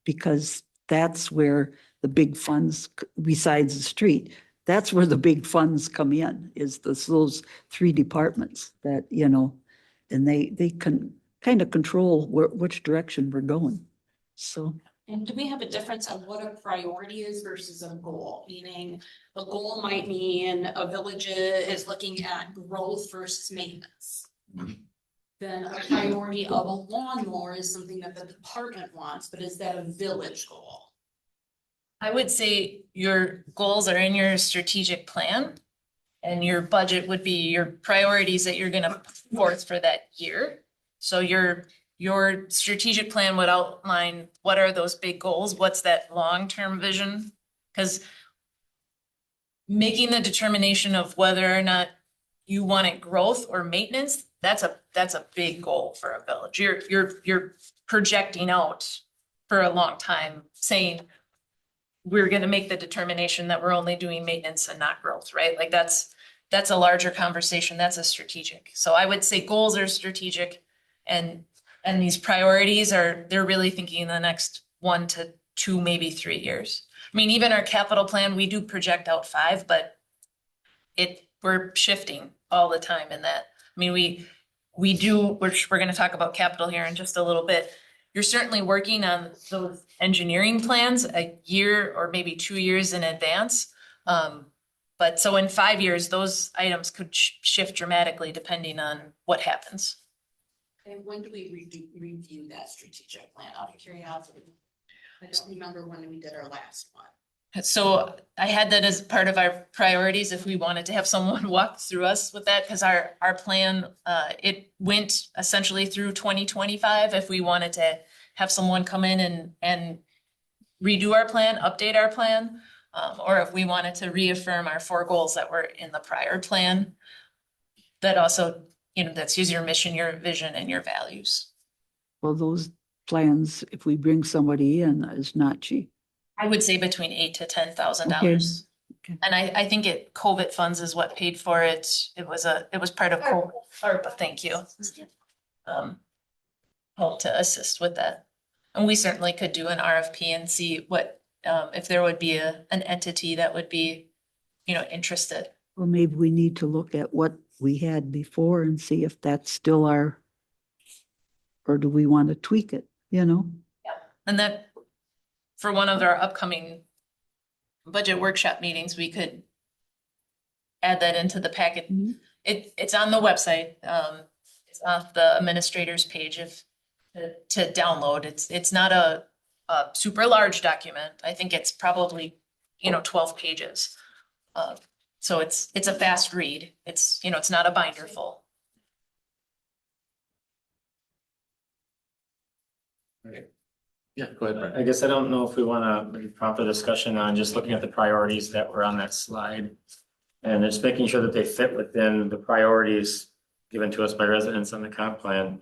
S2: because that's where the big funds, besides the street, that's where the big funds come in, is those 3 departments that, and they can kind of control which direction we're going. So,
S6: And do we have a difference on what a priority is versus a goal? Meaning, a goal might mean a village is looking at growth versus maintenance. Then a priority of a lawnmower is something that the department wants, but is that a village goal?
S5: I would say your goals are in your strategic plan. And your budget would be your priorities that you're gonna put forth for that year. So your strategic plan would outline what are those big goals, what's that long-term vision? Cause making the determination of whether or not you want it growth or maintenance, that's a big goal for a village. You're projecting out for a long time, saying we're gonna make the determination that we're only doing maintenance and not growth, right? Like that's a larger conversation. That's a strategic. So I would say goals are strategic and these priorities they're really thinking in the next 1 to 2, maybe 3 years. I mean, even our capital plan, we do project out 5, but we're shifting all the time in that. I mean, we're gonna talk about capital here in just a little bit. You're certainly working on those engineering plans a year or maybe 2 years in advance. But so in 5 years, those items could shift dramatically depending on what happens.
S6: And when do we review that strategic plan, out of curiosity? I don't remember when we did our last one.
S5: So I had that as part of our priorities, if we wanted to have someone walk through us with that, because our plan, it went essentially through 2025. If we wanted to have someone come in and redo our plan, update our plan, or if we wanted to reaffirm our 4 goals that were in the prior plan. That also, that's use your mission, your vision, and your values.
S2: well, those plans, if we bring somebody in, is not cheap.
S5: I would say between $8,000 to $10,000.
S2: Okay.
S5: And I think COVID funds is what paid for it. It was part of ARPA, thank you. Help to assist with that. And we certainly could do an RFP and see what, if there would be an entity that would be, interested.
S2: Well, maybe we need to look at what we had before and see if that's still or do we want to tweak it,
S5: And that, for one of our upcoming budget workshop meetings, we could add that into the packet.
S2: Mhm.
S5: It's on the website. It's off the administrator's page to download. It's not a super large document. I think it's probably, 12 pages. So it's a fast read. It's not a binder full.
S10: Yeah, go ahead, Brent.
S11: I guess I don't know if we wanna maybe prompt a discussion on just looking at the priorities that were on that slide. And just making sure that they fit within the priorities given to us by residents on the comp plan.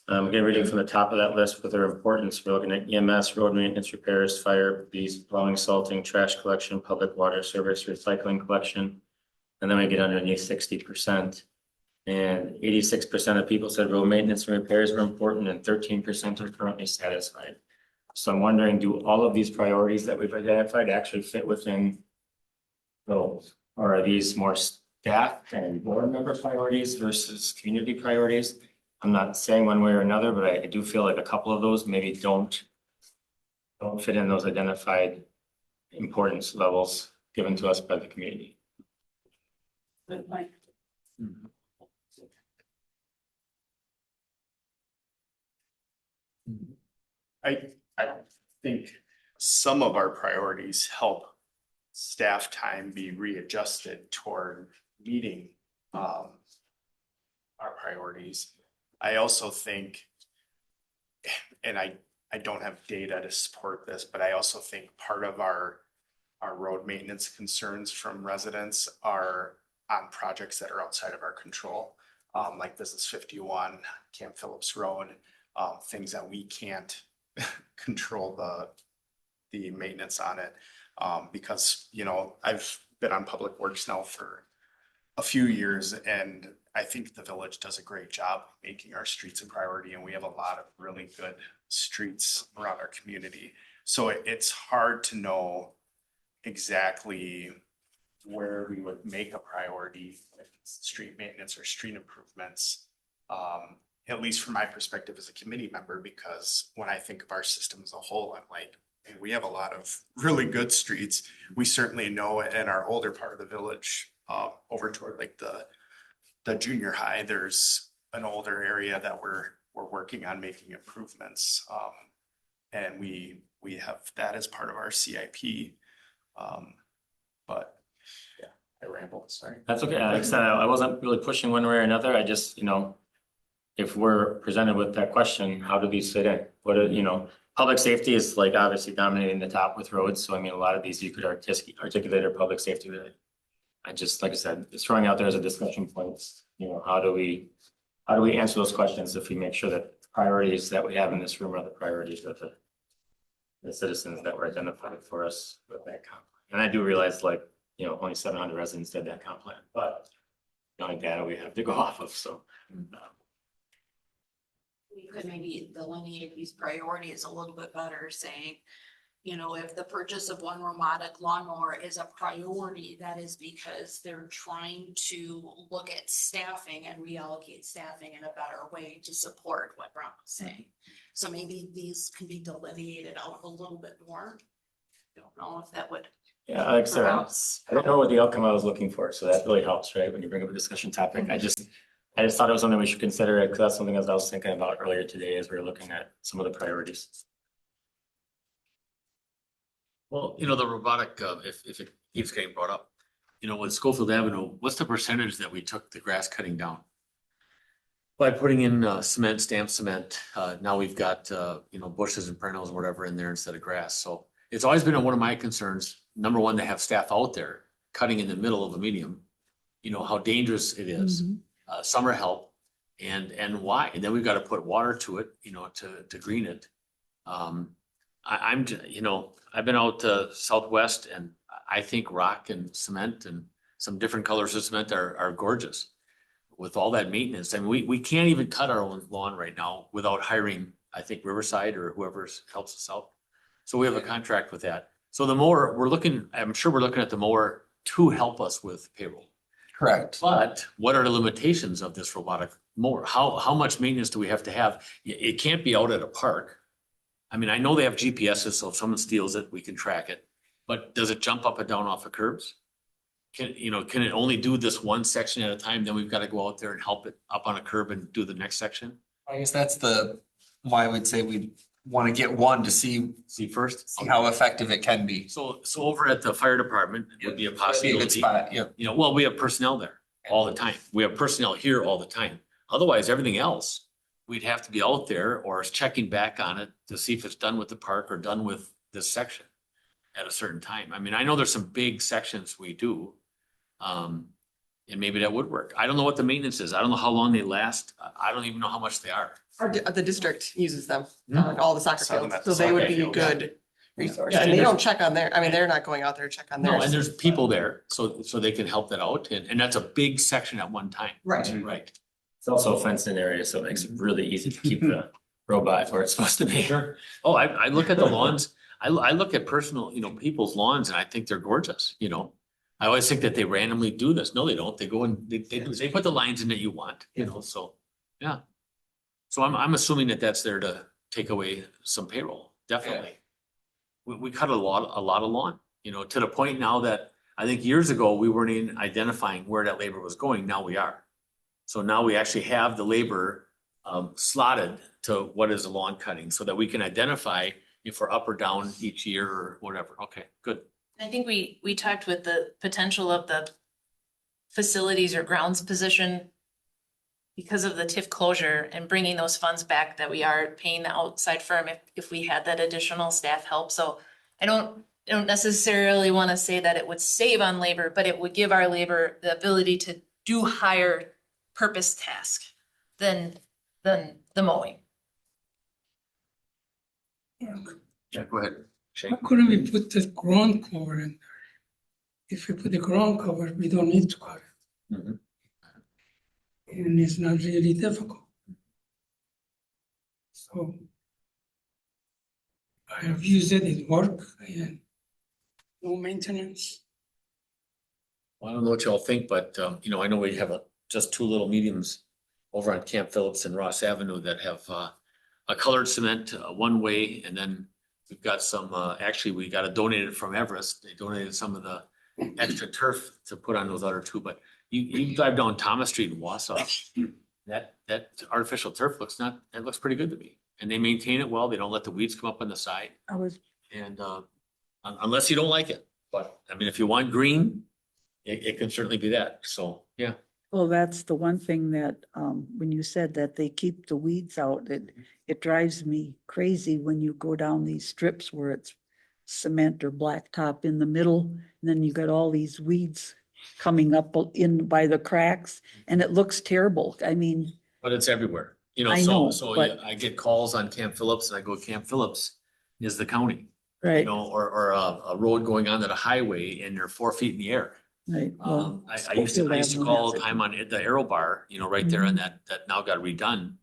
S11: Again, reading from the top of that list with their importance, we're looking at EMS, road maintenance, repairs, fire, police, plowing, salting, trash collection, public water service, recycling collection. And then we get underneath 60%. And 86% of people said road maintenance and repairs were important, and 13% are currently satisfied. So I'm wondering, do all of these priorities that we've identified actually fit within those? Or are these more staff and board member priorities versus community priorities? I'm not saying one way or another, but I do feel like a couple of those maybe don't fit in those identified importance levels given to us by the community.
S2: Good point.
S12: I think some of our priorities help staff time be readjusted toward meeting our priorities. I also think, and I don't have data to support this, but I also think part of our road maintenance concerns from residents are on projects that are outside of our control, like Business 51, Camp Phillips Road, things that we can't control the maintenance on it. Because, you know, I've been on Public Works now for a few years, and I think the village does a great job making our streets a priority, and we have a lot of really good streets around our community. So it's hard to know exactly where we would make a priority, if it's street maintenance or street improvements. At least from my perspective as a committee member, because when I think of our system as a whole, I'm like, hey, we have a lot of really good streets. We certainly know in our older part of the village, over toward like the junior high, there's an older area that we're working on making improvements. And we have that as part of our CIP. But yeah, I rambled, sorry.
S11: That's okay. Like I said, I wasn't really pushing one way or another. I just, if we're presented with that question, how do these fit in? Public safety is like obviously dominating the top with roads. So I mean, a lot of these you could articulate are public safety related. I just, like I said, it's throwing out there as a discussion point, how do we answer those questions if we make sure that the priorities that we have in this room are the priorities of the citizens that were identified for us with that comp plan. And I do realize only 700 residents did that comp plan, but the only data we have to go off of, so.
S6: We could maybe delineate these priorities a little bit better, saying, if the purchase of one robotic lawnmower is a priority, that is because they're trying to look at staffing and reallocate staffing in a better way to support what Ron was saying. So maybe these can be delineated out a little bit more. Don't know if that would.
S11: Yeah, like I said, I don't know what the outcome I was looking for, so that really helps, right? When you bring up a discussion topic, I just thought it was something we should consider, because that's something as I was thinking about earlier today as we were looking at some of the priorities.
S10: Well, the robotic, if it keeps getting brought up, with Schofield Avenue, what's the percentage that we took the grass cutting down? By putting in cement, stamped cement, now we've got, bushes and perennials and whatever in there instead of grass. So it's always been one of my concerns, number one, to have staff out there cutting in the middle of a medium, how dangerous it is. Summer help and why, and then we've got to put water to it, to green it. I've been out Southwest, and I think rock and cement and some different colors of cement are gorgeous with all that maintenance. I mean, we can't even cut our own lawn right now without hiring, I think, Riverside or whoever helps us out. So we have a contract with that. So the mower, I'm sure we're looking at the mower to help us with payroll.
S7: Correct.
S10: But what are the limitations of this robotic mower? How much maintenance do we have to have? It can't be out at a park. I mean, I know they have GPSs, so if someone steals it, we can track it. But does it jump up and down off of curbs? Can it only do this one section at a time? Then we've got to go out there and help it up on a curb and do the next section?
S7: I guess that's why I would say we want to get one to see
S10: first.
S7: see how effective it can be.
S10: So over at the fire department, it would be a
S7: Be a
S10: possibility.
S7: good spot, yeah.
S10: Well, we have personnel there all the time. We have personnel here all the time. Otherwise, everything else, we'd have to be out there or checking back on it to see if it's done with the park or done with this section at a certain time. I mean, I know there's some big sections we do. And maybe that would work. I don't know what the maintenance is. I don't know how long they last. I don't even know how much they are.
S13: The district uses them,
S10: Hmm.
S13: on all the soccer
S12: Some of them
S13: fields,
S12: at the
S13: so they would
S12: soccer
S13: be
S12: field.
S13: good resource.
S10: Yeah,
S13: And
S10: and
S13: they
S10: there's-
S13: don't check on their, I mean, they're not going out there to check on
S10: No,
S13: theirs.
S10: and there's people there, so they can help that out. And that's a big section at one time.
S13: Right.
S10: Right.
S11: It's also a fenced in area, so it makes it really easy to keep the robot where it's supposed to be.
S10: Sure. Oh, I look at the lawns. I look at personal, people's lawns and I think they're gorgeous, I always think that they randomly do this. No, they don't. They go and they put the lines in that you want, so, yeah. So I'm assuming that that's there to take away some payroll, definitely. We cut a lot of lawn, to the point now that I think years ago, we weren't even identifying where that labor was going. Now we are. So now we actually have the labor slotted to what is the lawn cutting so that we can identify if we're up or down each year or whatever. Okay, good.
S5: I think we talked with the potential of the facilities or grounds position because of the TIF closure and bringing those funds back that we are paying the outside firm if we had that additional staff help. So I don't necessarily want to say that it would save on labor, but it would give our labor the ability to do higher purpose task than the mowing.
S10: Yeah, go ahead. Shane.
S14: Why couldn't we put the ground cover in there? If we put the ground cover, we don't need to cut it.
S10: Mhm.
S14: And it's not really difficult. So I have used it, it worked, and no maintenance.
S10: Well, I don't know what y'all think, but, I know we have just two little mediums over on Camp Phillips and Ross Avenue that have, a colored cement, one way, and then we've got some, actually, we got it donated from Everest. They donated some of the extra turf to put on those other two, but you drive down Thomas Street in Wausau, that artificial turf looks pretty good to me. And they maintain it well. They don't let the weeds come up on the side.
S2: I was,
S10: And, unless you don't like it, but I mean, if you want green, it can certainly be that. So, yeah.
S2: well, that's the one thing that, when you said that they keep the weeds out, it drives me crazy when you go down these strips where it's cement or blacktop in the middle, and then you got all these weeds coming up in by the cracks, and it looks terrible. I mean,
S10: But it's everywhere,
S2: I know,
S10: so
S2: but-
S10: I get calls on Camp Phillips and I go, Camp Phillips is the county,
S2: right,
S10: or a road going onto the highway and they're 4 feet in the air.
S2: right. Well,
S10: I used to call all the time on the Arrow Bar, right there, and that now got redone.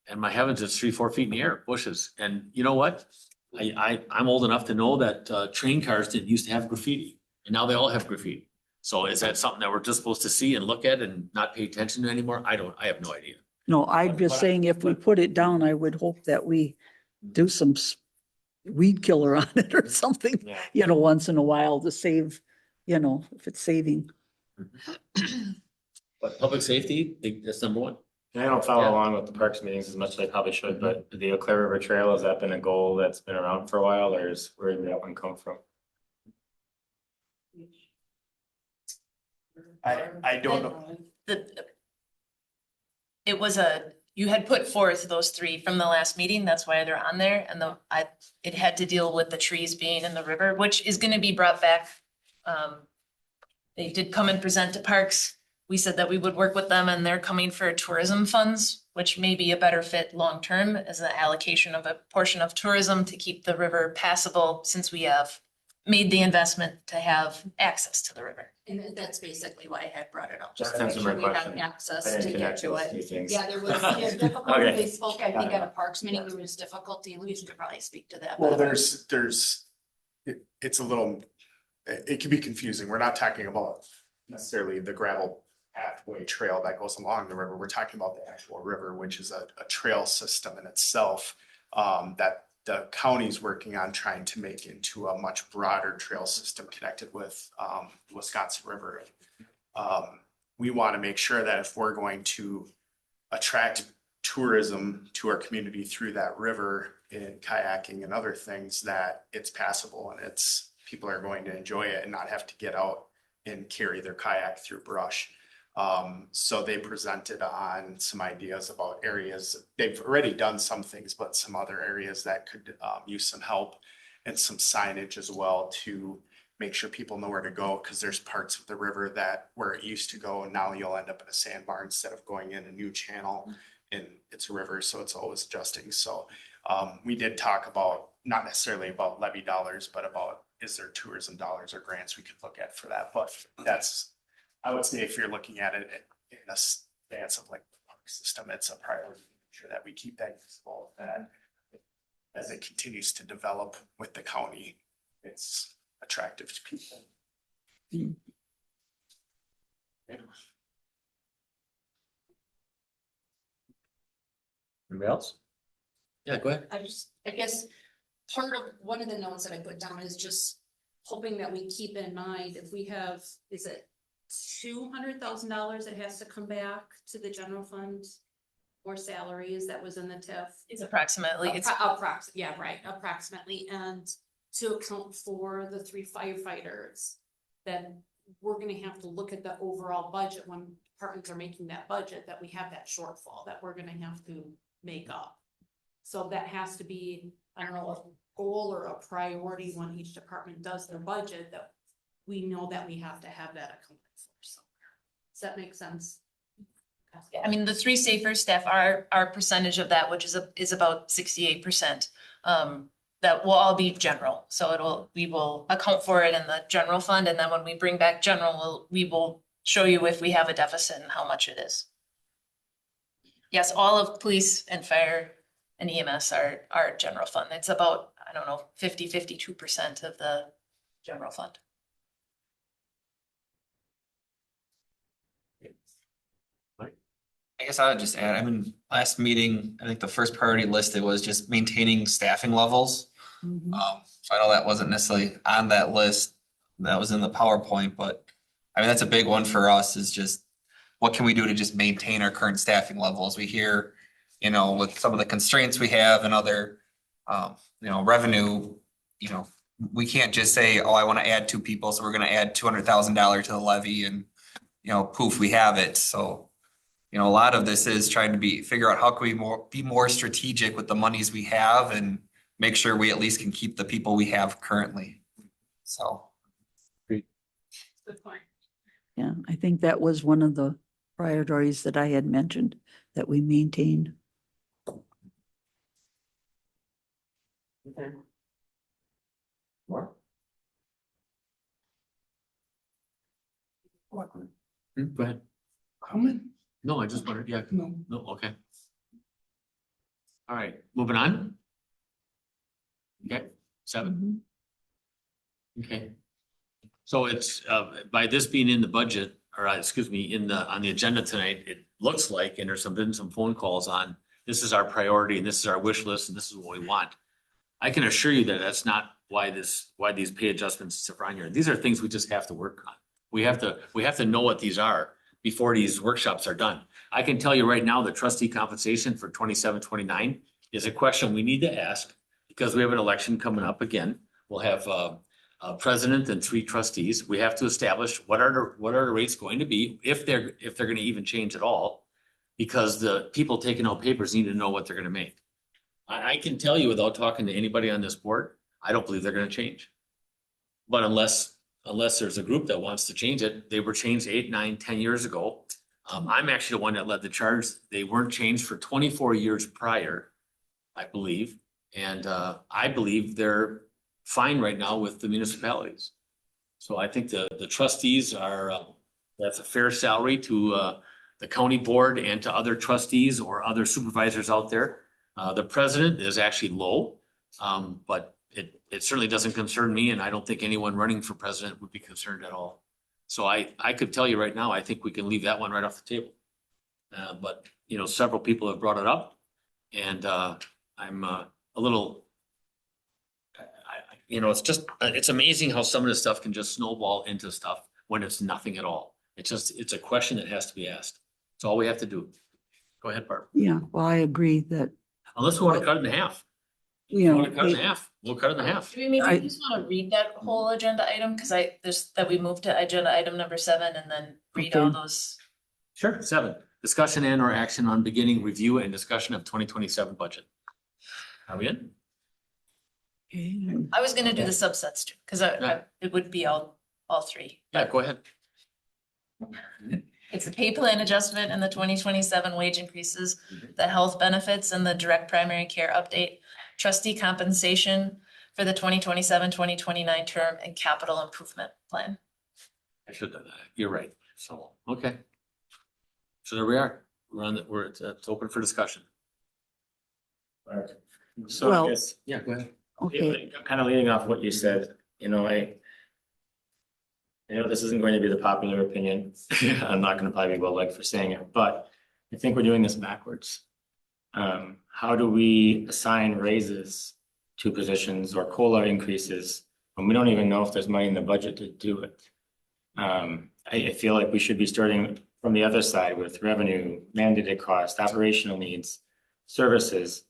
S10: And my heavens, it's 3-4 feet in the air, bushes. And you know what? I'm old enough to know that train cars didn't used to have graffiti, and now they all have graffiti. So is that something that we're just supposed to see and look at and not pay attention to anymore? I have no idea.
S2: No, I'm just saying if we put it down, I would hope that we do some weed killer on it or something,
S10: Yeah.
S2: once in a while to save, if it's saving.
S10: But public safety, that's number one.
S11: And I don't follow
S10: Yeah.
S11: along with the parks meetings as much as I probably should, but the Eau Claire River Trail, has that been a goal that's been around for a while, or where did that one come from?
S12: I don't know.
S5: It was you had put forth those three from the last meeting, that's why they're on there, and it had to deal with the trees being in the river, which is gonna be brought back. They did come and present to parks. We said that we would work with them, and they're coming for tourism funds, which may be a better fit long-term as an allocation of a portion of tourism to keep the river passable, since we have made the investment to have access to the river.
S6: And that's basically why I had brought it up.
S11: Just
S6: to make
S11: answer my
S6: sure we had
S11: question.
S6: Access
S11: I didn't
S6: to get
S11: connect
S6: to
S11: those
S6: it.
S11: two things.
S6: Yeah, there was difficulty.
S11: Okay.
S6: They spoke, I think, at a parks meeting, there was difficulty. Luis could probably speak to that.
S12: Well,
S6: better.
S12: it's a little, it can be confusing. We're not talking about necessarily the gravel pathway trail that goes along the river. We're talking about the actual river, which is a trail system in itself, that the county's working on trying to make into a much broader trail system connected with, the Wisconsin River. We want to make sure that if we're going to attract tourism to our community through that river in kayaking and other things, that it's passable and people are going to enjoy it and not have to get out and carry their kayak through brush. So they presented on some ideas about areas, they've already done some things, but some other areas that could use some help and some signage as well to make sure people know where to go, because there's parts of the river that where it used to go, and now you'll end up in a sandbar instead of going in a new channel, and it's a river, so it's always adjusting. So we did talk about, not necessarily about levy dollars, but about is there tourism dollars or grants we could look at for that, but that's, I would say if you're looking at it in a stance of like the park system, it's a priority, make sure that we keep that usable, that as it continues to develop with the county, it's attractive to people.
S10: Anybody else? Yeah, go ahead.
S6: I guess part of, one of the notes that I put down is just hoping that we keep in mind if we have, is it $200,000 that has to come back to the general fund or salaries that was in the TIF?
S5: It's approximately,
S6: Yeah, right, approximately, and to account for the 3 firefighters, then we're gonna have to look at the overall budget when departments are making that budget, that we have that shortfall that we're gonna have to make up. So that has to be, I don't know, a goal or a priority when each department does their budget, that we know that we have to have that accounted for somewhere. Does that make sense?
S5: I mean, the 3 safer staff, our percentage of that, which is about 68%. That will all be general, so we will account for it in the general fund, and then when we bring back general, we will show you if we have a deficit and how much it is. Yes, all of police and fire and EMS are general fund. It's about, I don't know, 52% of the general fund.
S7: I guess I would just add, I mean, last meeting, I think the first priority listed was just maintaining staffing levels. So I know that wasn't necessarily on that list, that was in the PowerPoint, but I mean, that's a big one for us, is just what can we do to just maintain our current staffing levels? We hear, you know, with some of the constraints we have and other, revenue, we can't just say, oh, I want to add 2 people, so we're going to add $200,000 to the levy and, poof, we have it. So, a lot of this is trying to figure out how can we be more strategic with the monies we have and make sure we at least can keep the people we have currently. So.
S6: Good point.
S2: Yeah, I think that was one of the priorities that I had mentioned, that we maintain.
S10: Okay. More? Go ahead.
S14: Comment?
S10: No, I just wondered, yeah,
S14: No.
S10: no, okay. All right, moving on. Okay, 7. Okay. So it's, by this being in the budget, or excuse me, on the agenda tonight, it looks like, and there's been some phone calls on, this is our priority and this is our wish list and this is what we want. I can assure you that that's not why these pay adjustments are on here. These are things we just have to work on. We have to know what these are before these workshops are done. I can tell you right now, the trustee compensation for 27-29 is a question we need to ask, because we have an election coming up again. We'll have a president and 3 trustees. We have to establish what are the rates going to be, if they're going to even change at all, because the people taking out papers need to know what they're going to make. I can tell you without talking to anybody on this board, I don't believe they're going to change. But unless there's a group that wants to change it, they were changed 8, 9, 10 years ago. I'm actually the one that led the charge. They weren't changed for 24 years prior, I believe. And I believe they're fine right now with the municipalities. So I think the trustees that's a fair salary to the county board and to other trustees or other supervisors out there. The president is actually low, but it certainly doesn't concern me, and I don't think anyone running for president would be concerned at all. So I could tell you right now, I think we can leave that one right off the table. But several people have brought it up, and I'm a little, it's amazing how some of this stuff can just snowball into stuff when it's nothing at all. It's a question that has to be asked. It's all we have to do. Go ahead, Barb.
S2: Yeah, well, I agree that,
S10: Unless we want to cut it in half.
S2: you
S10: Want to cut it in
S2: know,
S10: half? We'll cut it in half.
S5: Do we maybe just want to read that whole agenda item? Because that we moved to agenda item number 7 and then read all
S2: Okay.
S5: those.
S10: Sure. 7, discussion and or action on beginning review and discussion of 2027 budget. Are we in?
S2: Okay.
S5: I was gonna do the subsets too, because it would be all three.
S10: Yeah, go ahead.
S5: It's the pay plan adjustment and the 2027 wage increases, the health benefits and the direct primary care update, trustee compensation for the 2027-2029 term, and capital improvement plan.
S10: I should have done that. You're right. So, okay. So there we are. It's open for discussion.
S11: Alright. So
S2: Well-
S11: I guess,
S10: Yeah, go ahead.
S2: Okay,
S11: kind of leading off what you said, I know this isn't going to be the popular opinion. I'm not gonna probably be well liked for saying it, but I think we're doing this backwards. How do we assign raises to positions or COLA increases when we don't even know if there's money in the budget to do it? I feel like we should be starting from the other side with revenue, mandated cost, operational needs, services,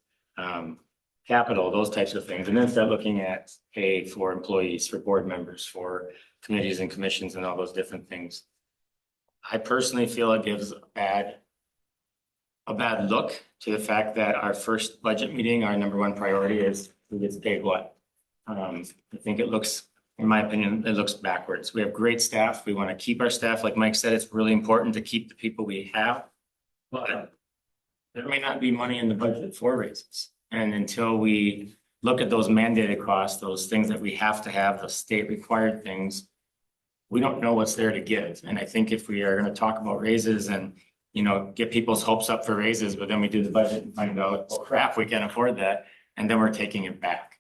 S11: capital, those types of things, and then start looking at pay for employees, for board members, for committees and commissions and all those different things. I personally feel it gives a bad look to the fact that our first budget meeting, our number one priority is who gets paid what. I think it looks, in my opinion, it looks backwards. We have great staff. We want to keep our staff. Like Mike said, it's really important to keep the people we have. But there may not be money in the budget for raises. And until we look at those mandated costs, those things that we have to have, the state required things, we don't know what's there to give. And I think if we are going to talk about raises and, get people's hopes up for raises, but then we do the budget and find out, oh crap, we can't afford that. And then we're taking it back.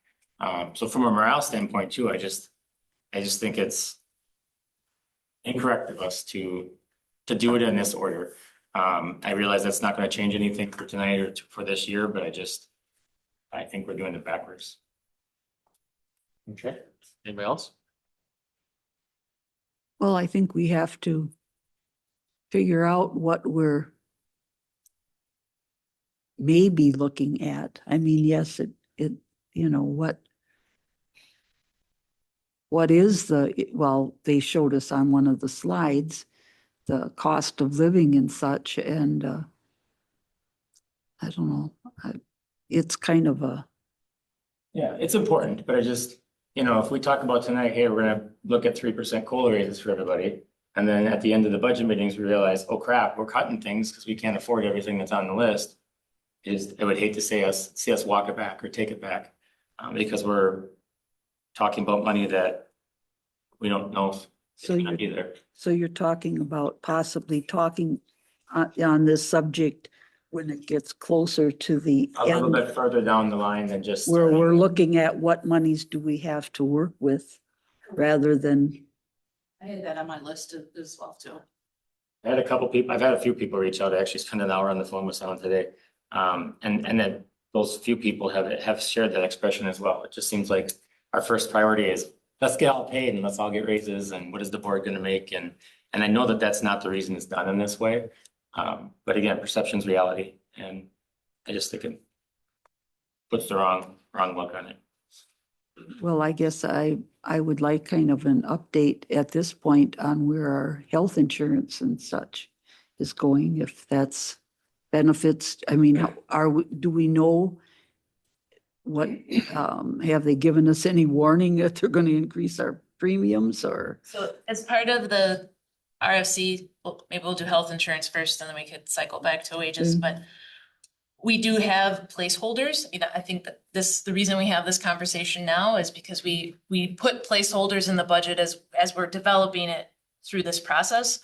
S11: So from a morale standpoint too, I just think it's incorrect of us to do it in this order. I realize that's not going to change anything for tonight or for this year, but I think we're doing it backwards.
S10: Okay. Anybody else?
S2: well, I think we have to figure out what we're maybe looking at. I mean, yes, what is they showed us on one of the slides, the cost of living and such, and I don't know, it's kind of
S11: Yeah, it's important, but if we talk about tonight, hey, we're gonna look at 3% COLA raises for everybody. And then at the end of the budget meetings, we realize, oh crap, we're cutting things because we can't afford everything that's on the list. I would hate to see us walk it back or take it back, because we're talking about money that we don't know if it's gonna be there.
S2: so you're talking about possibly talking on this subject when it gets closer to the
S11: A little
S2: end,
S11: bit further down the line than just.
S2: where we're looking at what monies do we have to work with rather than,
S6: I had that on my list as well too.
S11: I've had a few people reach out. I actually spent an hour on the phone with someone today. And then those few people have shared that expression as well. It just seems like our first priority is let's get all paid and let's all get raises and what is the board gonna make? And I know that that's not the reason it's done in this way. But again, perception's reality, and I just think it puts the wrong look on it.
S2: well, I guess I would like kind of an update at this point on where our health insurance and such is going, if that's benefits. I mean, do we know what, have they given us any warning that they're going to increase our premiums or?
S5: So as part of the RFC, maybe we'll do health insurance first and then we could cycle back to wages, but we do have placeholders. I think that the reason we have this conversation now is because we put placeholders in the budget as we're developing it through this process.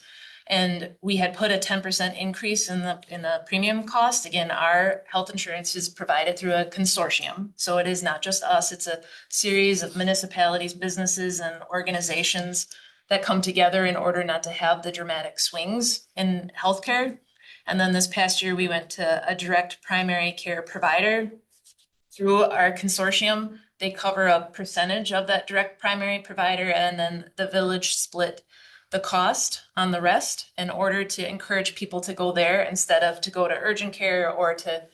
S5: And we had put a 10% increase in the premium cost. Again, our health insurance is provided through a consortium. So it is not just us, it's a series of municipalities, businesses, and organizations that come together in order not to have the dramatic swings in healthcare. And then this past year, we went to a direct primary care provider through our consortium. They cover a percentage of that direct primary provider, and then the village split the cost on the rest in order to encourage people to go there instead of to go to urgent care or to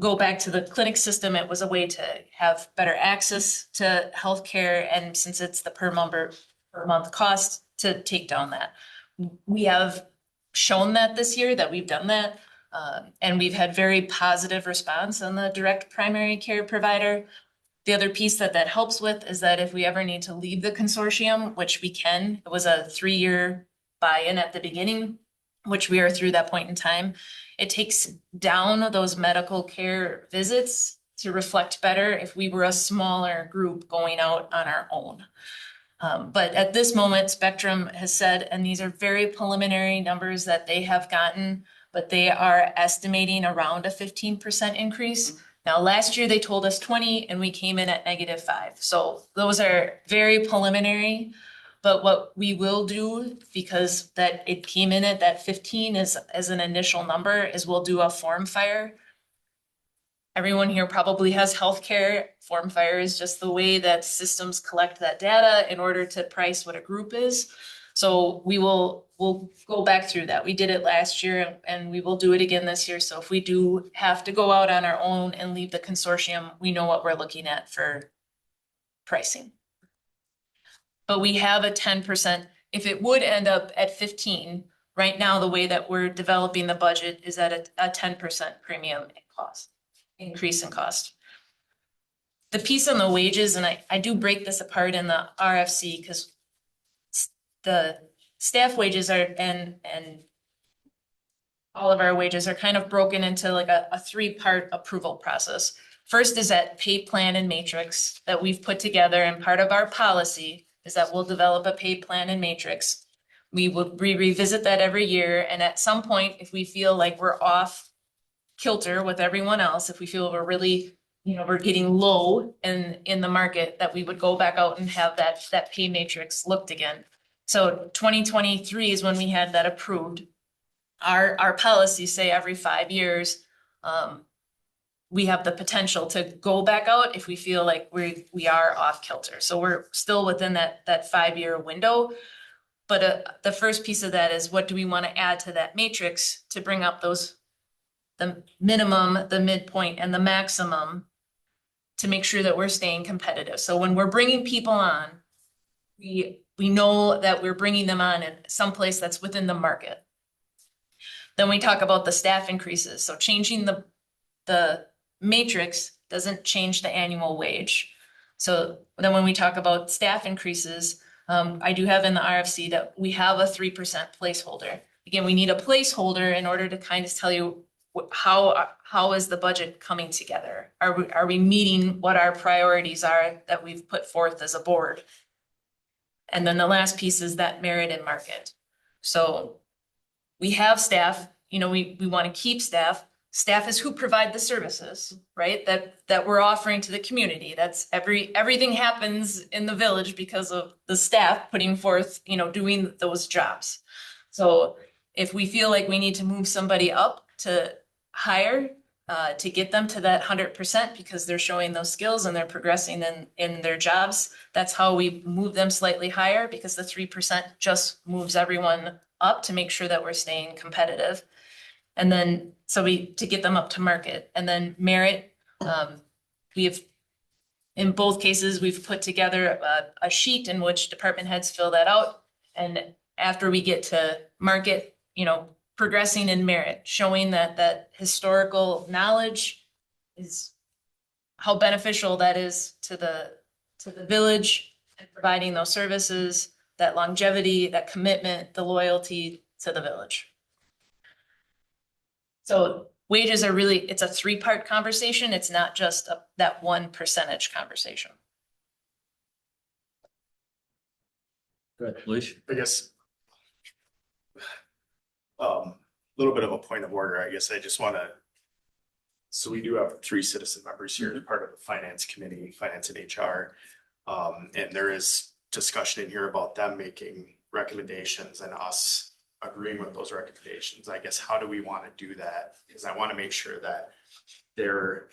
S5: go back to the clinic system. It was a way to have better access to healthcare, and since it's the per month cost, to take down that. We have shown that this year, that we've done that. And we've had very positive response on the direct primary care provider. The other piece that helps with is that if we ever need to leave the consortium, which we can, it was a 3-year buy-in at the beginning, which we are through that point in time. It takes down those medical care visits to reflect better if we were a smaller group going out on our own. But at this moment, Spectrum has said, and these are very preliminary numbers that they have gotten, but they are estimating around a 15% increase. Now, last year they told us 20 and we came in at -5. So those are very preliminary. But what we will do, because that it came in at that 15 as an initial number, is we'll do a form fire. Everyone here probably has healthcare. Form fire is just the way that systems collect that data in order to price what a group is. So we'll go back through that. We did it last year and we will do it again this year. So if we do have to go out on our own and leave the consortium, we know what we're looking at for pricing. But we have a 10%, if it would end up at 15, right now, the way that we're developing the budget is at a 10% premium in cost, increase in cost. The piece on the wages, and I do break this apart in the RFC because the staff wages are and all of our wages are kind of broken into like a 3-part approval process. First is that pay plan and matrix that we've put together, and part of our policy is that we'll develop a pay plan and matrix. We will revisit that every year, and at some point, if we feel like we're off kilter with everyone else, if we feel we're really, we're getting low in the market, that we would go back out and have that pay matrix looked again. So 2023 is when we had that approved. Our policies say every 5 years, we have the potential to go back out if we feel like we are off kilter. So we're still within that 5-year window. But the first piece of that is, what do we want to add to that matrix to bring up the minimum, the midpoint, and the maximum to make sure that we're staying competitive. So when we're bringing people on, we know that we're bringing them on in someplace that's within the market. Then we talk about the staff increases. So changing the matrix doesn't change the annual wage. So then when we talk about staff increases, I do have in the RFC that we have a 3% placeholder. Again, we need a placeholder in order to kind of tell you how is the budget coming together? Are we meeting what our priorities are that we've put forth as a board? And then the last piece is that merit and market. So we have staff, we want to keep staff. Staff is who provide the services, right? That we're offering to the community. That's everything happens in the village because of the staff putting forth, doing those jobs. So if we feel like we need to move somebody up to higher, to get them to that 100% because they're showing those skills and they're progressing in their jobs, that's how we move them slightly higher, because the 3% just moves everyone up to make sure that we're staying competitive. And then, to get them up to market. And then merit, in both cases, we've put together a sheet in which department heads fill that out. And after we get to market, progressing in merit, showing that historical knowledge is how beneficial that is to the village and providing those services, that longevity, that commitment, the loyalty to the village. So wages are really, it's a 3-part conversation. It's not just that 1% conversation.
S10: Good, Luis?
S12: I guess little bit of a point of order, I guess I just want to, so we do have 3 citizen members here as part of the finance committee, finance and HR. And there is discussion in here about them making recommendations and us agreeing with those recommendations. I guess, how do we want to do that? Because I want to make sure that their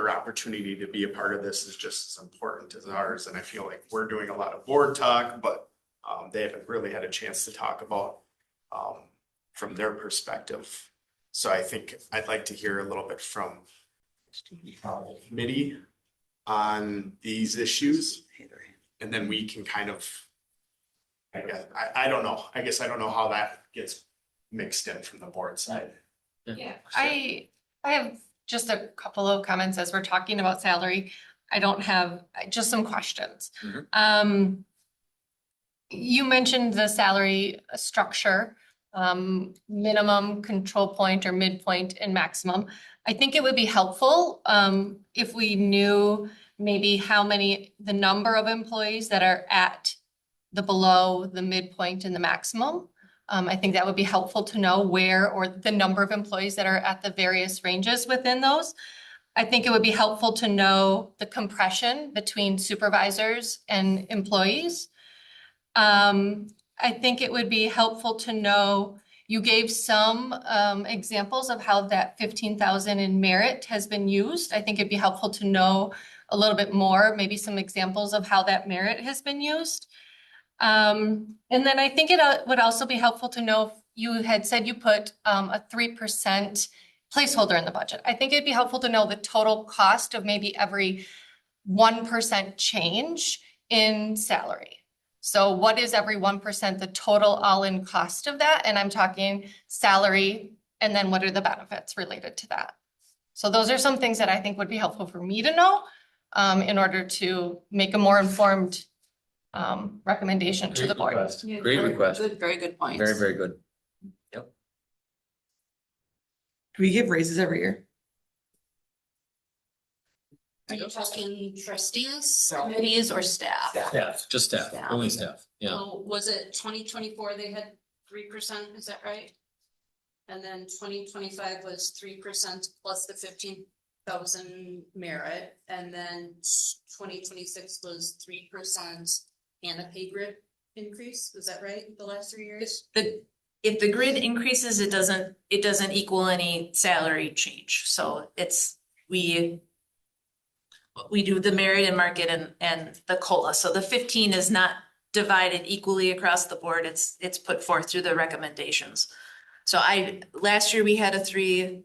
S12: opportunity to be a part of this is just as important as ours. And I feel like we're doing a lot of board talk, but they haven't really had a chance to talk about from their perspective. So I think I'd like to hear a little bit from committee on these issues. And then we can kind of I don't know. I guess I don't know how that gets mixed in from the board side.
S13: Yeah, I have just a couple of comments as we're talking about salary. I don't have, just some questions.
S10: Mhm.
S13: You mentioned the salary structure, minimum, control point or midpoint and maximum. I think it would be helpful, if we knew maybe the number of employees that are at the below, the midpoint and the maximum. I think that would be helpful to know where, or the number of employees that are at the various ranges within those. I think it would be helpful to know the compression between supervisors and employees. I think it would be helpful to know, you gave some examples of how that 15,000 in merit has been used. I think it'd be helpful to know a little bit more, maybe some examples of how that merit has been used. And then I think it would also be helpful to know, you had said you put a 3% placeholder in the budget. I think it'd be helpful to know the total cost of maybe every 1% change in salary. So what is every 1%, the total all-in cost of that? And I'm talking salary, and then what are the benefits related to that? So those are some things that I think would be helpful for me to know in order to make a more informed recommendation to the board.
S10: Great request.
S6: Good, very good points.
S10: Very, very good. Yep.
S13: Do we give raises every year?
S6: Are you talking trustees, committees, or staff?
S10: Staff, just staff,
S6: Staff.
S10: only staff, yeah.
S6: So was it 2024, they had 3%, is that right? And then 2025 was 3% plus the 15,000 merit, and then 2026 was 3% and a pay grid increase, was that right, the last 3 years?
S5: If the grid increases, it doesn't equal any salary change. So we do the merit and market and the COLA. So the 15 is not divided equally across the board. It's put forth through the recommendations. So last year we had a 3.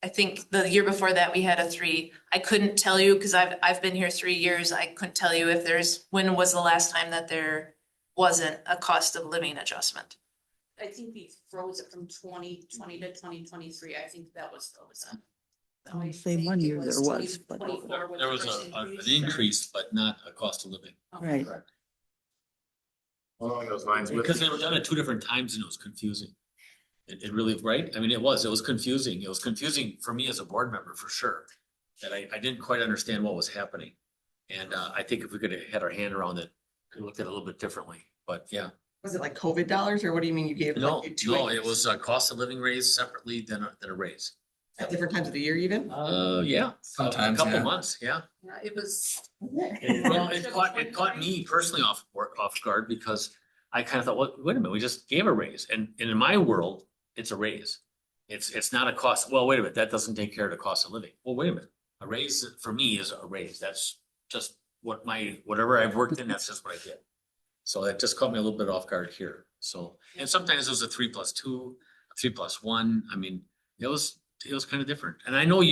S5: I think the year before that we had a 3. I couldn't tell you because I've been here 3 years. I couldn't tell you when was the last time that there wasn't a cost of living adjustment.
S6: I think we froze it from 2020 to 2023, I think that was frozen.
S2: I would say one year there was, but.
S10: There was an increase, but not a cost of living.
S2: Right.
S11: Along those lines,
S10: Because they were done at 2 different times and it was confusing. It really, right? I mean, it was confusing. It was confusing for me as a board member, for sure. That I didn't quite understand what was happening. And I think if we could have had our hand around it, we looked at it a little bit differently, but yeah.
S13: Was it like COVID dollars, or what do you mean you gave?
S10: No, it was a cost of living raise separately than a raise.
S13: At different times of the year even?
S10: Yeah,
S7: Sometimes,
S10: a couple
S7: yeah.
S10: months, yeah.
S6: Yeah, it was.
S10: Well, it caught me personally off guard because I kind of thought, well, wait a minute, we just gave a raise. And in my world, it's a raise. It's not a cost. Well, wait a minute, that doesn't take care of the cost of living. Well, wait a minute. A raise for me is a raise. That's just whatever I've worked in, that's just what I did. So that just caught me a little bit off guard here. So, and sometimes it was a 3+2, a 3+1. I mean, it was kind of different. And I know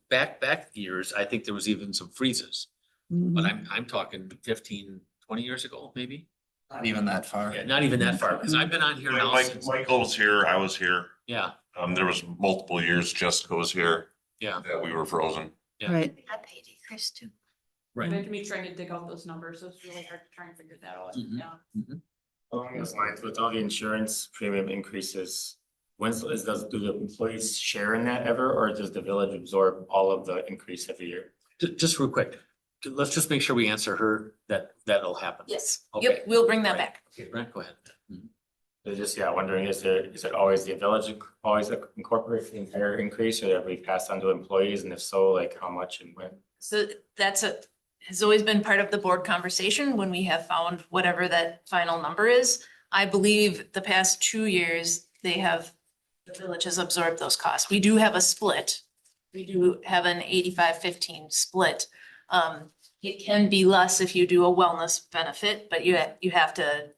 S10: back years, I think there was even some freezes, but I'm talking 15, 20 years ago, maybe.
S7: Not even that far.
S10: Yeah, not even that far, because I've been on here now since.
S15: Michael was here, I was here.
S10: Yeah,
S15: There was multiple years Jessica was here
S10: yeah,
S15: that we were frozen.
S10: Yeah.
S2: Right.
S5: I paid Chris too.
S10: right.
S6: Imagine me trying to dig out those numbers, so it's really hard to try and figure that out,
S10: Mhm.
S6: yeah.
S11: Along those lines, with all the insurance premium increases, do the employees share in that ever, or does the village absorb all of the increase every year?
S10: Just real quick, let's just make sure we answer her that'll happen.
S5: Yes.
S10: Okay.
S5: Yep, we'll bring that
S10: Right.
S5: back.
S10: Okay, Brent, go ahead.
S11: They're just, wondering, is it always the village always incorporate the entire increase, or have we passed on to employees, and if so, like how much and when?
S5: So has always been part of the board conversation when we have found whatever that final number is. I believe the past 2 years, the village has absorbed those costs. We do have a split. We do have an 85-15 split. It can be less if you do a wellness benefit, but you have to,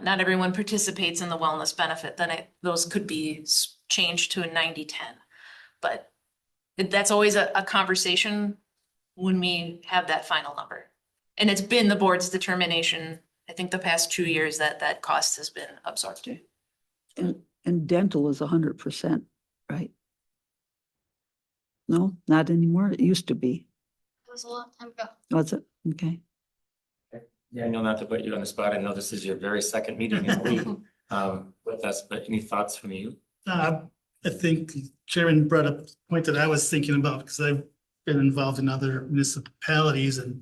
S5: not everyone participates in the wellness benefit, then those could be changed to a 90-10. But that's always a conversation when we have that final number. And it's been the board's determination I think the past 2 years that cost has been absorbed.
S2: And dental is 100%, right? No, not anymore. It used to be.
S8: It was a long time ago.
S2: Was it? Okay.
S11: Yeah, I know not to put you on the spot. I know this is your very second meeting in a week with us, but any thoughts from you?
S16: I think Chairman brought up a point that I was thinking about because I've been involved in other municipalities and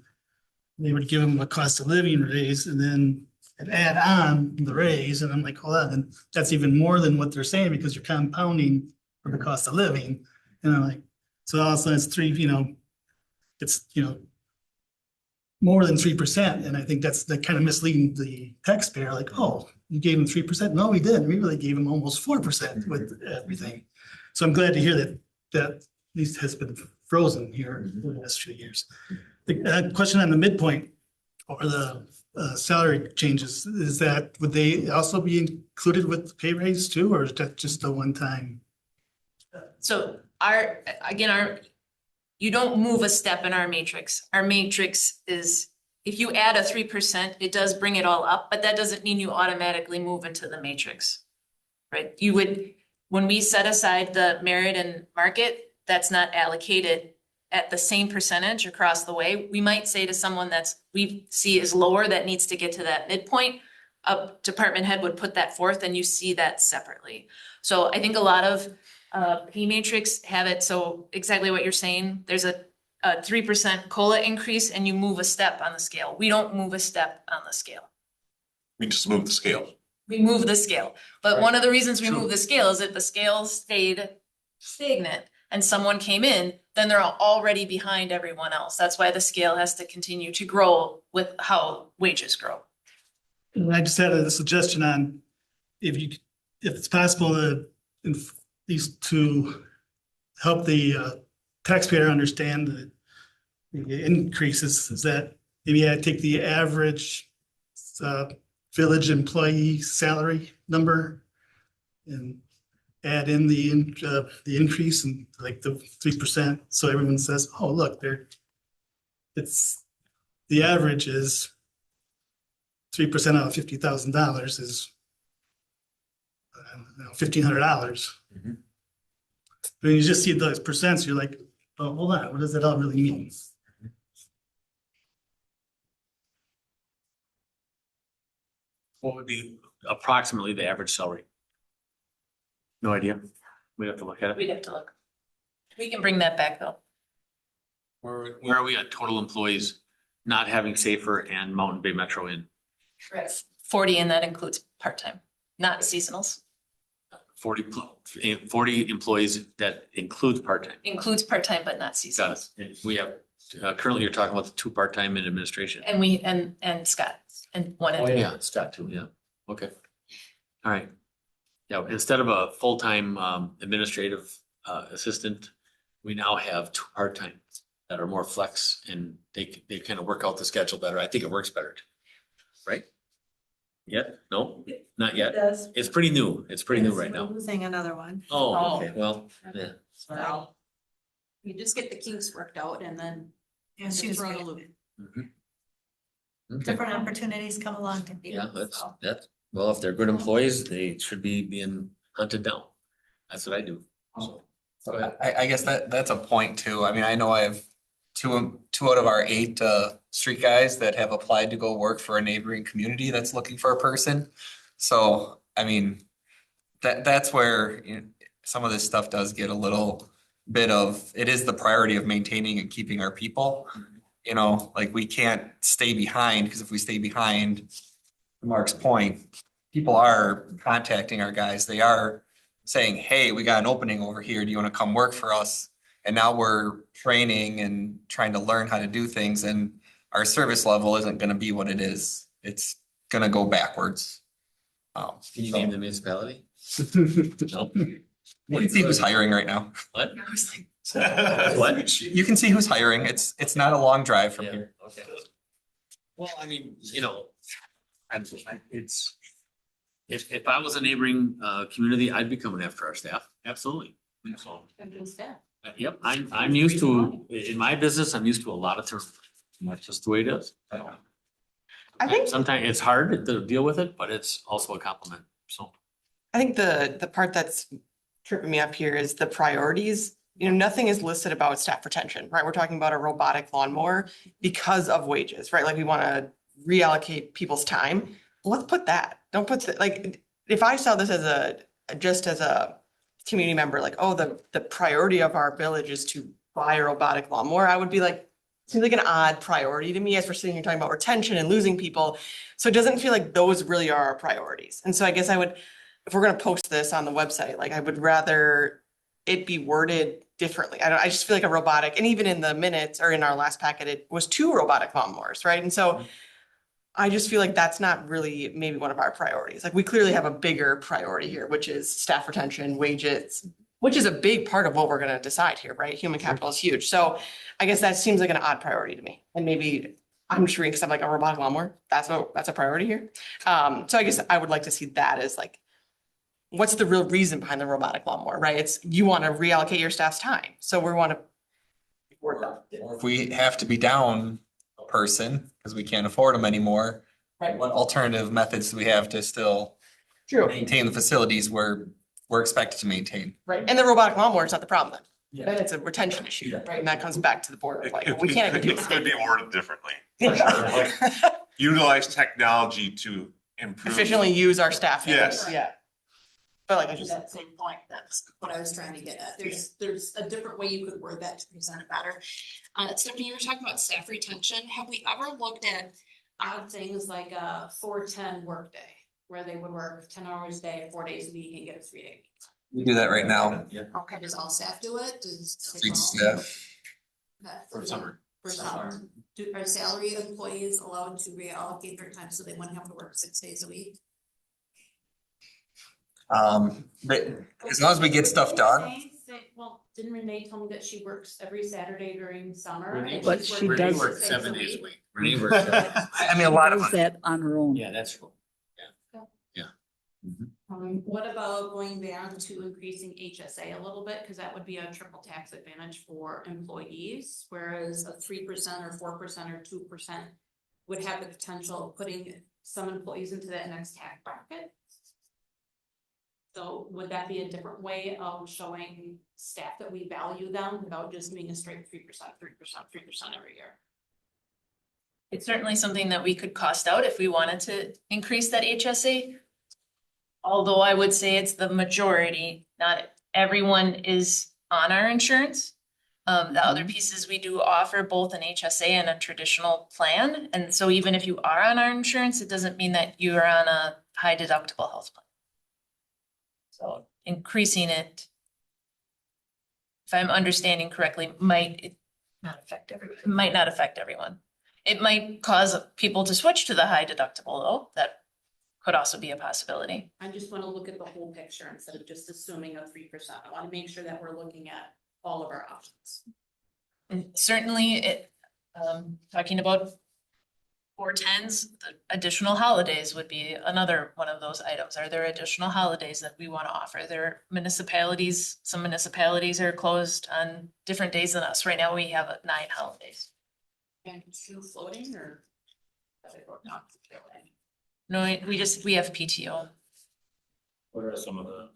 S16: they would give them a cost of living raise and then add on the raise. And I'm like, hold on, and that's even more than what they're saying because you're compounding for the cost of living. And I'm like, so all of a sudden it's three, it's, more than 3%. And I think that's that kind of misleading the taxpayer, like, oh, you gave him 3%. No, we didn't. We really gave him almost 4% with everything. So I'm glad to hear that at least has been frozen here in the last few years. The question on the midpoint or the salary changes, is that, would they also be included with pay raise too, or is that just a one-time?
S5: So you don't move a step in our matrix. Our matrix is, if you add a 3%, it does bring it all up, but that doesn't mean you automatically move into the matrix. Right? You would, when we set aside the merit and market, that's not allocated at the same percentage across the way. We might say to someone we see is lower that needs to get to that midpoint, a department head would put that forth and you see that separately. So I think a lot of pay matrix have it, so exactly what you're saying, there's a 3% COLA increase and you move a step on the scale. We don't move a step on the scale.
S15: We just move the scale.
S5: We move the scale. But one of the reasons we move the scale is if the scale stayed stagnant and someone came in, then they're already behind everyone else. That's why the scale has to continue to grow with how wages grow.
S16: And I just had a suggestion on if it's possible to help the taxpayer understand the increases, is that maybe I take the average village employee salary number and add in the increase and like the 3%, so everyone says, oh, look, it's the average is 3% out of $50,000 is $1,500. When you just see those percents, you're like, oh, hold on, what does that all really mean?
S10: What would be approximately the average salary? No idea. We'd have to look at it.
S5: We'd have to look. We can bring that back though.
S10: Where are we at total employees not having Safer and Mountain Bay Metro in?
S5: 40, and that includes part-time, not seasonals.
S10: 40 employees that includes part-time.
S5: Includes part-time, but not seasonals.
S10: Got it. And we have, currently you're talking about the 2 part-time in administration.
S5: And Scott, and one.
S10: Oh, yeah, Scott too, yeah. Okay. All right. Yeah, instead of a full-time administrative assistant, we now have 2 part-time that are more flex and they kind of work out the schedule better. I think it works better. Right? Yet? No, not yet. It's pretty new. It's pretty new right now.
S6: Losing another one.
S10: Oh, okay, well, yeah.
S6: So you just get the kinks worked out and then.
S17: And she's
S6: throw
S17: right.
S6: a loop.
S10: Okay.
S17: Different opportunities come along to people.
S10: Yeah, that's, well, if they're good employees, they should be being hunted down. That's what I do.
S7: So I guess that's a point too. I mean, I know I have two out of our 8 street guys that have applied to go work for a neighboring community that's looking for a person. So, I mean, that's where some of this stuff does get a little bit of, it is the priority of maintaining and keeping our people. Like we can't stay behind, because if we stay behind, to Mark's point, people are contacting our guys. They are saying, hey, we got an opening over here. Do you want to come work for us? And now we're training and trying to learn how to do things, and our service level isn't going to be what it is. It's going to go backwards.
S10: Can you name the municipality? No.
S7: You can see who's hiring right now.
S10: What?
S7: What? You can see who's hiring. It's not a long drive from here.
S10: Okay. Well, I mean, it's, if I was a neighboring community, I'd be coming after our staff. Absolutely. So, yep, I'm used to, in my business, I'm used to a lot of turnover. And that's just the way it is.
S18: I think,
S10: Sometimes it's hard to deal with it, but it's also a compliment, so.
S18: I think the part that's tripping me up here is the priorities. You know, nothing is listed about staff retention, right? We're talking about a robotic lawnmower because of wages, right? Like we want to reallocate people's time. Let's put that. Don't put like, if I saw this as just as a community member, like, oh, the priority of our village is to buy a robotic lawnmower, I would be like, seems like an odd priority to me as we're sitting here talking about retention and losing people. So it doesn't feel like those really are our priorities. And so I guess I would, if we're gonna post this on the website, like I would rather it be worded differently. I just feel like a robotic, and even in the minutes or in our last packet, it was 2 robotic lawnmowers, right? And so I just feel like that's not really maybe one of our priorities. Like we clearly have a bigger priority here, which is staff retention, wages, which is a big part of what we're gonna decide here, right? Human capital is huge. So I guess that seems like an odd priority to me. And maybe I'm sure because I'm like a robotic lawnmower, that's a priority here. So I guess I would like to see that as like, what's the real reason behind the robotic lawnmower, right? It's you want to reallocate your staff's time. So we want to work that.
S7: If we have to be down a person because we can't afford them anymore,
S18: Right.
S7: what alternative methods do we have to still
S18: True.
S7: maintain the facilities we're expected to maintain?
S18: Right. And the robotic lawnmower is not the problem then. Then it's a retention issue, right? And that comes back to the board of like, we can't even do
S15: It could be worded differently.
S18: this.
S15: Utilize technology to improve.
S18: Efficiently use our staff.
S15: Yes.
S18: Yeah. But like I just.
S6: That same point, that's what I was trying to get at. There's a different way you could word that to present it better. Stephanie, you were talking about staff retention. Have we ever looked at odd things like a 4-10 workday, where they would work 10 hours a day, 4 days a week and get a 3-day?
S7: We do that right now.
S6: Okay, does all staff do it? Does?
S7: Each staff.
S6: Okay.
S10: For summer.
S6: For summer. Are salary employees allowed to reallocate their time so they wouldn't have to work 6 days a week?
S7: But as long as we get stuff done.
S6: Well, didn't Renee tell me that she works every Saturday during summer?
S10: Renee-
S6: and
S2: But
S6: she's
S2: she
S6: working
S2: does-
S10: Renee works 7 days a week. Renee works.
S7: I mean, a lot of.
S2: Does that on her own.
S10: Yeah, that's true.
S6: What about going down to increasing HSA a little bit? Cause that would be a triple tax advantage for employees, whereas a 3% or 4% or 2% would have the potential of putting some employees into that next tax bracket. So would that be a different way of showing staff that we value them without just being a straight 3%, 3%, 3% every year?
S5: It's certainly something that we could cost out if we wanted to increase that HSA. Although I would say it's the majority, not everyone is on our insurance. The other pieces we do offer both an HSA and a traditional plan. And so even if you are on our insurance, it doesn't mean that you are on a high deductible health plan. So increasing it, if I'm understanding correctly, might not affect everyone. It might cause people to switch to the high deductible though. That could also be a possibility.
S6: I just want to look at the whole picture instead of just assuming a 3%. I want to make sure that we're looking at all of our options.
S5: And certainly it, talking about 410s, the additional holidays would be another one of those items. Are there additional holidays that we want to offer? There are municipalities, some municipalities are closed on different days than us. Right now we have 9 holidays.
S6: And 2 floating or? Not floating.
S5: No, we have PTO.
S11: What are some of the?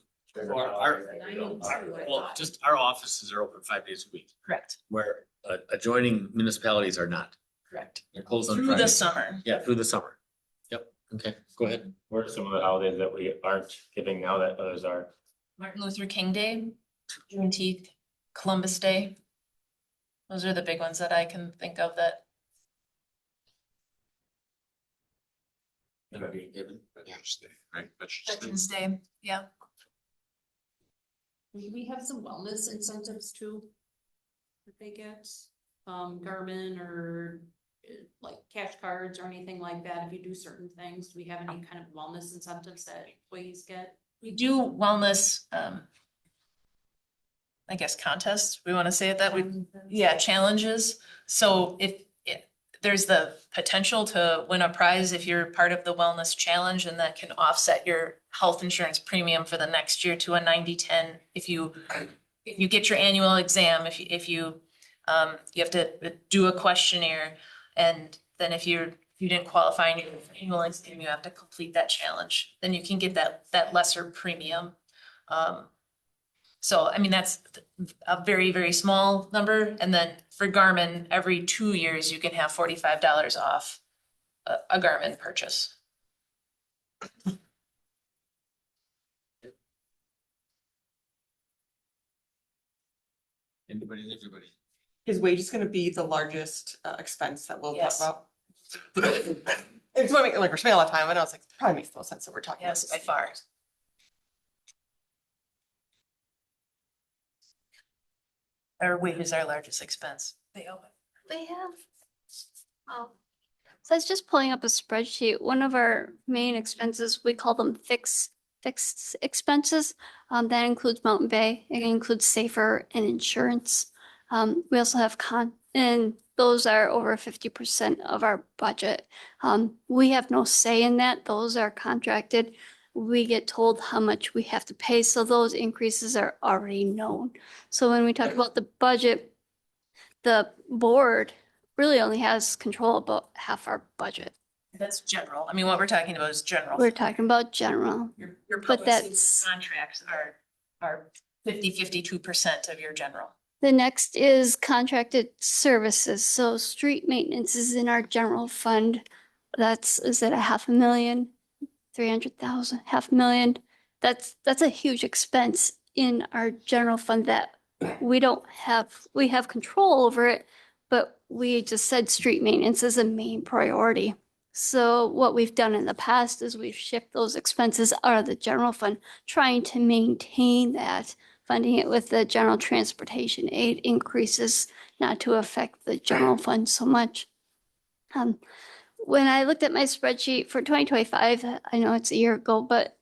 S10: Well, just our offices are open 5 days a week,
S5: Correct.
S10: where adjoining municipalities are not.
S5: Correct.
S10: They're closed on
S5: Through the
S10: Friday.
S5: summer.
S10: Yeah, through the summer. Yep, okay, go ahead.
S11: What are some of the holidays that we aren't giving now that others are?
S5: Martin Luther King Day, Juneteenth, Columbus Day. Those are the big ones that I can think of that.
S15: Right?
S5: Veterans Day, yeah.
S6: Do we have some wellness incentives too? That they get, Garmin or like cash cards or anything like that, if you do certain things, do we have any kind of wellness incentives that employees get?
S5: We do wellness, I guess contests, we want to say it that way. Yeah, challenges. So if there's the potential to win a prize if you're part of the wellness challenge, and that can offset your health insurance premium for the next year to a 90/10. If you get your annual exam, if you have to do a questionnaire, and then if you're if you didn't qualify in your annual exam, you have to complete that challenge, then you can get that lesser premium. So, I mean, that's a very, very small number. And then for Garmin, every 2 years, you can have $45 off a Garmin purchase.
S10: Anybody, everybody.
S18: Is wage is gonna be the largest expense that we'll talk
S5: Yes.
S18: about? It's what I mean, like, we're spending a lot of time, and I was like, probably makes the most sense that we're talking about
S5: Yes,
S18: this.
S5: by far. Our weight is our largest expense. They owe it.
S8: They have. Oh. So I was just pulling up a spreadsheet. One of our main expenses, we call them fixed expenses. That includes Mountain Bay. It includes Safer and insurance. We also have and those are over 50% of our budget. We have no say in that. Those are contracted. We get told how much we have to pay. So those increases are already known. So when we talk about the budget, the board really only has control about half our budget.
S5: That's general. I mean, what we're talking about is general.
S8: We're talking about general.
S5: Your
S8: but
S5: public
S8: that's-
S5: safety contracts are 52% of your general.
S8: The next is contracted services. So street maintenance is in our general fund. Is it a 500,000, 300,000, 500,000? That's a huge expense in our general fund that we have control over it, but we just said street maintenance is a main priority. So what we've done in the past is we've shifted those expenses out of the general fund, trying to maintain that, funding it with the general transportation aid increases, not to affect the general fund so much. When I looked at my spreadsheet for 2025, I know it's a year ago, but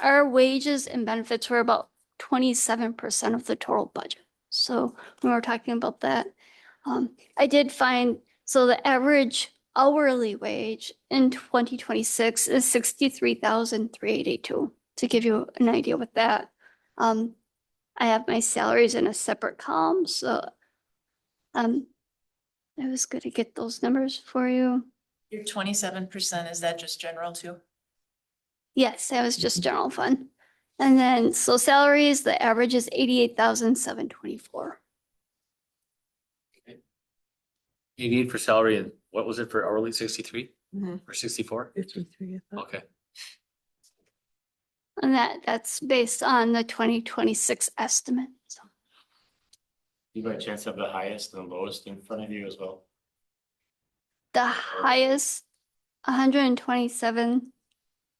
S8: our wages and benefits were about 27% of the total budget. So when we're talking about that, I did find, so the average hourly wage in 2026 is 63,382, to give you an idea with that. I have my salaries in a separate column, so it was good to get those numbers for you.
S5: Your 27%, is that just general too?
S8: Yes, that was just general fund. And then, so salaries, the average is 88,724.
S10: 88 for salary, and what was it for hourly, 63 or 64?
S2: 53, I thought.
S10: Okay.
S8: And that's based on the 2026 estimate. So
S11: You by chance have the highest and lowest in front of you as well?
S8: the highest, 127,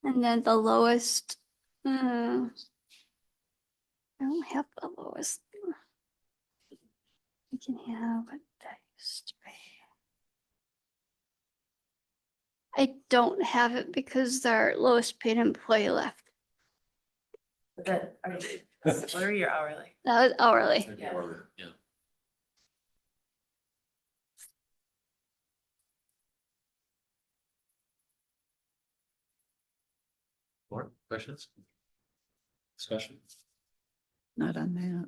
S8: and then the lowest, I don't have the lowest. We can have what that used to be. I don't have it because our lowest paid employee left.
S5: That, are you salary or hourly?
S8: That was hourly.
S5: Yeah.
S10: Yeah. More questions? Discussion?
S2: Not on that.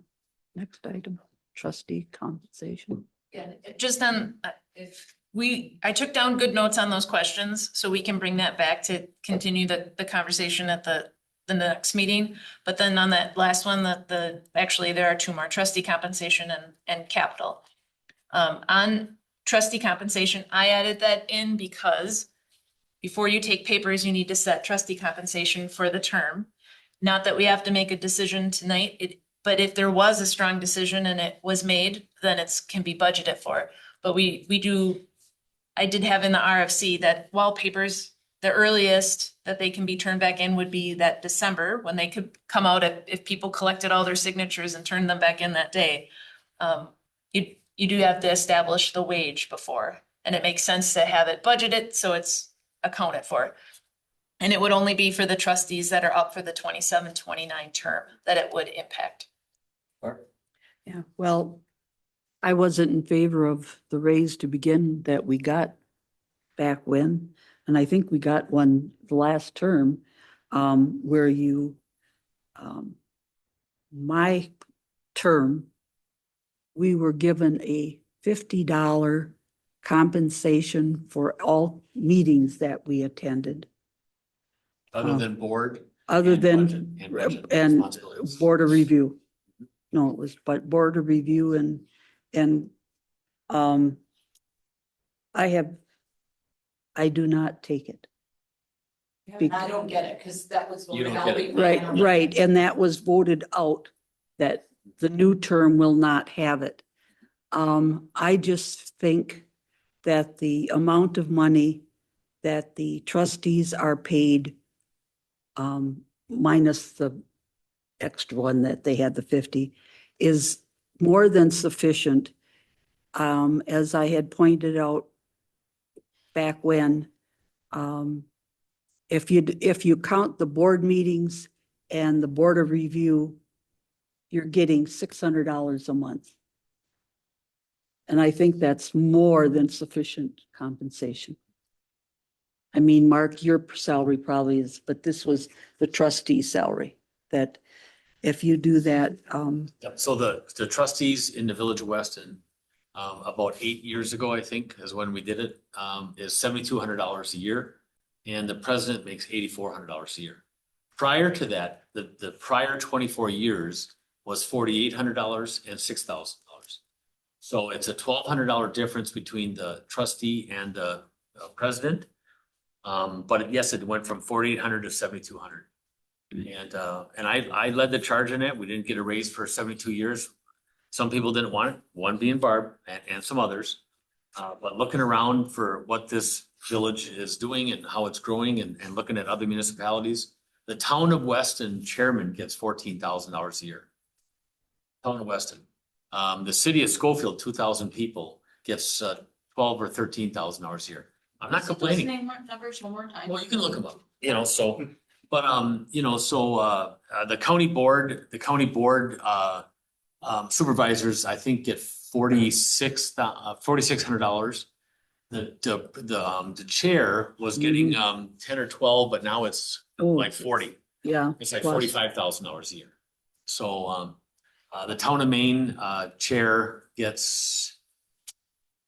S2: Next item, trustee compensation.
S5: Yeah, just on, I took down good notes on those questions, so we can bring that back to continue the conversation at the next meeting. But then on that last one, actually, there are two more, trustee compensation and capital. On trustee compensation, I added that in because before you take papers, you need to set trustee compensation for the term. Not that we have to make a decision tonight, but if there was a strong decision and it was made, then it can be budgeted for. But I did have in the RFC that while papers, the earliest that they can be turned back in would be that December, when they could come out if people collected all their signatures and turned them back in that day. You do have to establish the wage before, and it makes sense to have it budgeted so it's accounted for. And it would only be for the trustees that are up for the 27-29 term that it would impact.
S2: Yeah, well, I wasn't in favor of the raise to begin that we got back when, and I think we got one the last term, where my term, we were given a $50 compensation for all meetings that we attended,
S10: Other than board.
S2: other
S10: and
S2: than,
S10: budget- and budget
S2: and
S10: responsibilities.
S2: board of review. No, it was, but board of review and, um, I do not take it.
S6: I don't get it, because that was.
S10: You don't get it.
S2: Right, and that was voted out, that the new term will not have it. I just think that the amount of money that the trustees are paid, minus the extra one that they had, the 50, is more than sufficient. As I had pointed out back when, if you count the board meetings and the board of review, you're getting $600 a month. And I think that's more than sufficient compensation. I mean, Mark, your salary probably is, but this was the trustee salary, that if you do that,
S10: Yep, so the trustees in the Village of Weston, about 8 years ago, I think, is when we did it, is $7,200 a year. And the president makes $8,400 a year. Prior to that, the prior 24 years was $4,800 and $6,000. So it's a $1,200 difference between the trustee and the president. But yes, it went from 4,800 to 7,200. And I led the charge in it. We didn't get a raise for 72 years. Some people didn't want it, one being Barb and some others. But looking around for what this village is doing and how it's growing and looking at other municipalities, the town of Weston chairman gets $14,000 a year. Town of Weston. The city of Schofield, 2,000 people, gets $12,000 or $13,000 a year. I'm not complaining.
S6: Name numbers one more time.
S10: Well, you can look them up, so, but, the county board, supervisors, I think, get $4,600. The chair was getting 10 or 12, but now it's like 40.
S2: yeah.
S10: It's like
S2: plus-
S10: $45,000 a year. So the town of Maine chair gets,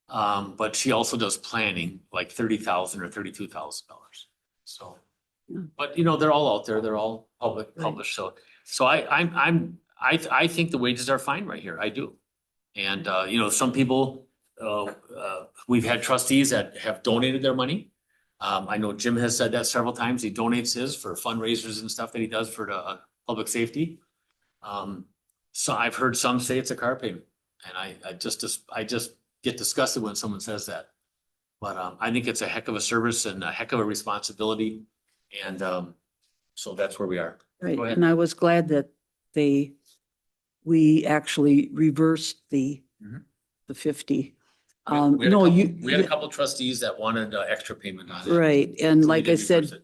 S10: but she also does planning, like $30,000 or $32,000. So, but they're all out there. They're all published. So I think the wages are fine right here. I do. And some people, we've had trustees that have donated their money. I know Jim has said that several times. He donates his for fundraisers and stuff that he does for the public safety. So I've heard some say it's a car payment, and I just get disgusted when someone says that. But I think it's a heck of a service and a heck of a responsibility, and so that's where we are.
S2: Right,
S10: Go ahead.
S2: and I was glad that we actually reversed the 50.
S10: We had a
S2: No,
S10: couple- we had a couple trustees that wanted extra payment on it.
S2: right, and
S10: So we
S2: like I
S10: did reverse
S2: said,
S10: it.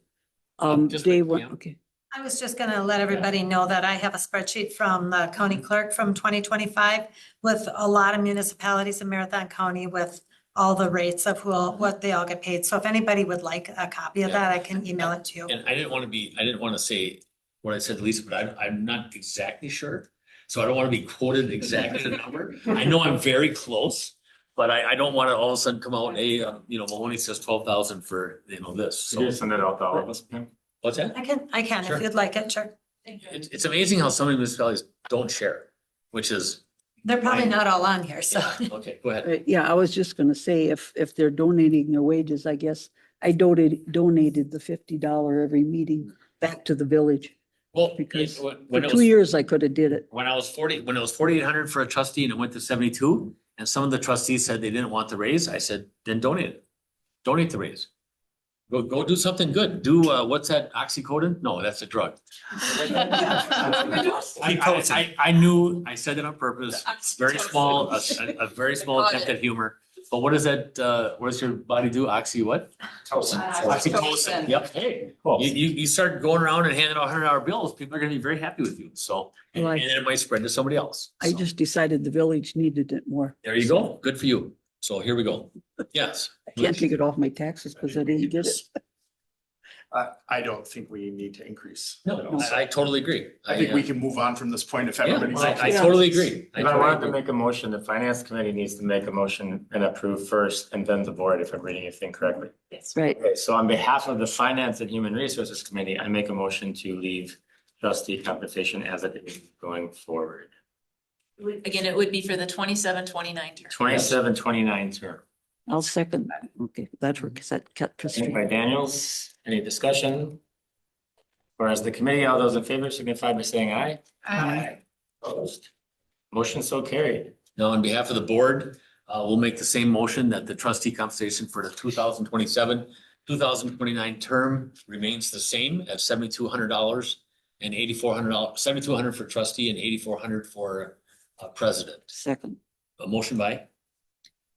S10: Just
S2: day
S10: wait,
S2: one,
S10: Pam.
S2: okay.
S17: I was just gonna let everybody know that I have a spreadsheet from the county clerk from 2025 with a lot of municipalities in Marathon County with all the rates of what they all get paid. So if anybody would like a copy of that, I can email it to you.
S10: And I didn't want to say what I said to Lisa, but I'm not exactly sure. So I don't want to be quoted exactly the number. I know I'm very close, but I don't want to all of a sudden come out, hey, Mahoney says 12,000 for, this. So
S11: You just send it out to all of us. Pam?
S10: what's that?
S17: I can
S10: Sure.
S17: if you'd like it, sure.
S10: It's amazing how some municipalities don't share, which is,
S17: They're probably not all on here, so.
S10: okay, go ahead.
S2: Right, yeah, I was just gonna say, if they're donating their wages, I guess I donated the $50 every meeting back to the village.
S10: Well,
S2: Because
S10: when
S2: For
S10: it
S2: 2
S10: was,
S2: years, I could have did it.
S10: when it was 4,800 for a trustee and it went to 72, and some of the trustees said they didn't want the raise, I said, then donate it. Donate the raise. Go do something good. Do, what's that, oxycodone? No, that's a drug. I knew, I said it on purpose, very small, a very small attempt at humor. But what is that, what does your body do? Oxytocin. Yep, hey, you start going around and handing out $100 bills, people are gonna be very happy with you, so. And
S2: Well,
S10: then it might spread to somebody else.
S2: I
S10: So,
S2: just decided the village needed it more.
S10: there you go, good for you. So here we go. Yes.
S2: I can't take it off my taxes because I didn't get it.
S11: I don't think we need to increase.
S1: No, I totally agree.
S12: I think we can move on from this point if
S1: Yeah,
S12: everybody's.
S1: I
S12: okay.
S1: totally agree.
S11: If I wanted to make a motion, the finance committee needs to make a motion and approve first, and then the board, if I'm reading anything correctly.
S2: That's right.
S11: Okay, so on behalf of the Finance and Human Resources Committee, I make a motion to leave trustee compensation as it is going forward.
S5: Again, it would be for the 27-29 term.
S11: 27-29 term.
S2: I'll second that. Okay, that's where cut to
S11: Second
S2: street.
S11: by Daniels, any discussion? Whereas the committee, all those in favor signify by saying aye.
S2: Aye.
S11: Opposed? Motion so carried.
S4: Now, on behalf of the board, we'll make the same motion that the trustee compensation for the 2027-2029 term remains the same at $7,200 and $8,400, $7,200 for trustee and $8,400 for president.
S2: Second.
S4: A motion by,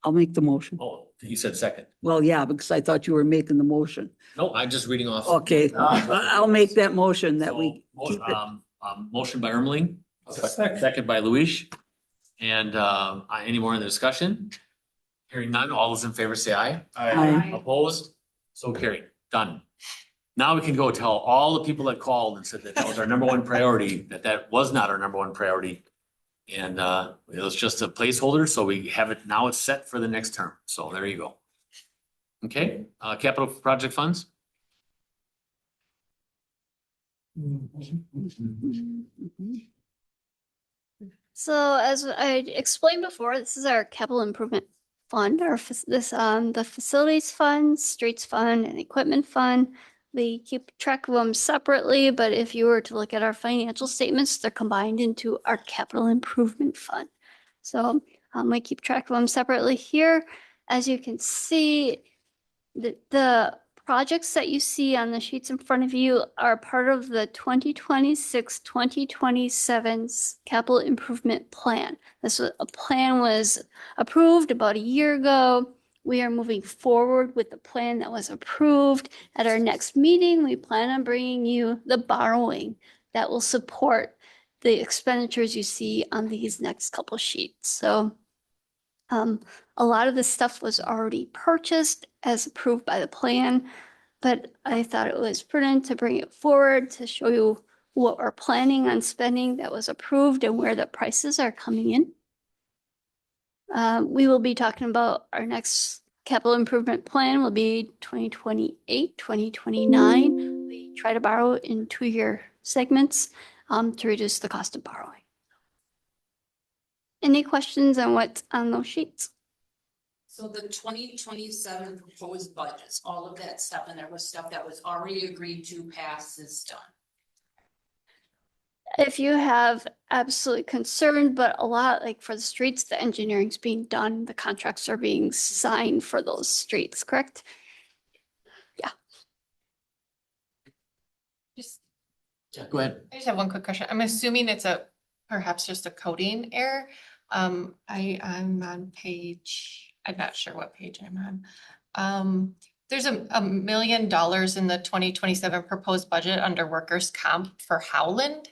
S2: I'll make the motion.
S4: oh, you said second.
S2: Well, yeah, because I thought you were making the motion.
S4: No, I'm just reading off.
S2: Okay, I'll make that motion that we keep it.
S4: Motion by Ermeling, second by Luis. And any more in the discussion? Hearing none, all those in favor say aye.
S2: Aye.
S4: Opposed? So carried, done. Now we can go tell all the people that called and said that that was our number one priority, that was not our number one priority. And it was just a placeholder, so we have it, now it's set for the next term. So there you go. Okay, capital project funds?
S8: So as I explained before, this is our capital improvement fund, the facilities fund, streets fund, and equipment fund. We keep track of them separately, but if you were to look at our financial statements, they're combined into our capital improvement fund. So we keep track of them separately here. As you can see, the projects that you see on the sheets in front of you are part of the 2026-2027 capital improvement plan. Plan was approved about a year ago. We are moving forward with the plan that was approved. At our next meeting, we plan on bringing you the borrowing that will support the expenditures you see on these next couple sheets. So a lot of this stuff was already purchased as approved by the plan, but I thought it was prudent to bring it forward to show you what we're planning on spending that was approved and where the prices are coming in. We will be talking about our next capital improvement plan will be 2028, 2029. We try to borrow in 2-year segments to reduce the cost of borrowing. Any questions on what's on those sheets?
S6: So the 2027 proposed budgets, all of that stuff, and there was stuff that was already agreed to pass is done.
S8: If you have absolutely concerned, but a lot like for the streets, the engineering's being done, the contracts are being signed for those streets, correct? Yeah.
S4: Yeah, go ahead.
S13: I just have one quick question. I'm assuming it's perhaps just a coding error. I'm on page, I'm not sure what page I'm on. There's $1 million in the 2027 proposed budget under workers' comp for Howland.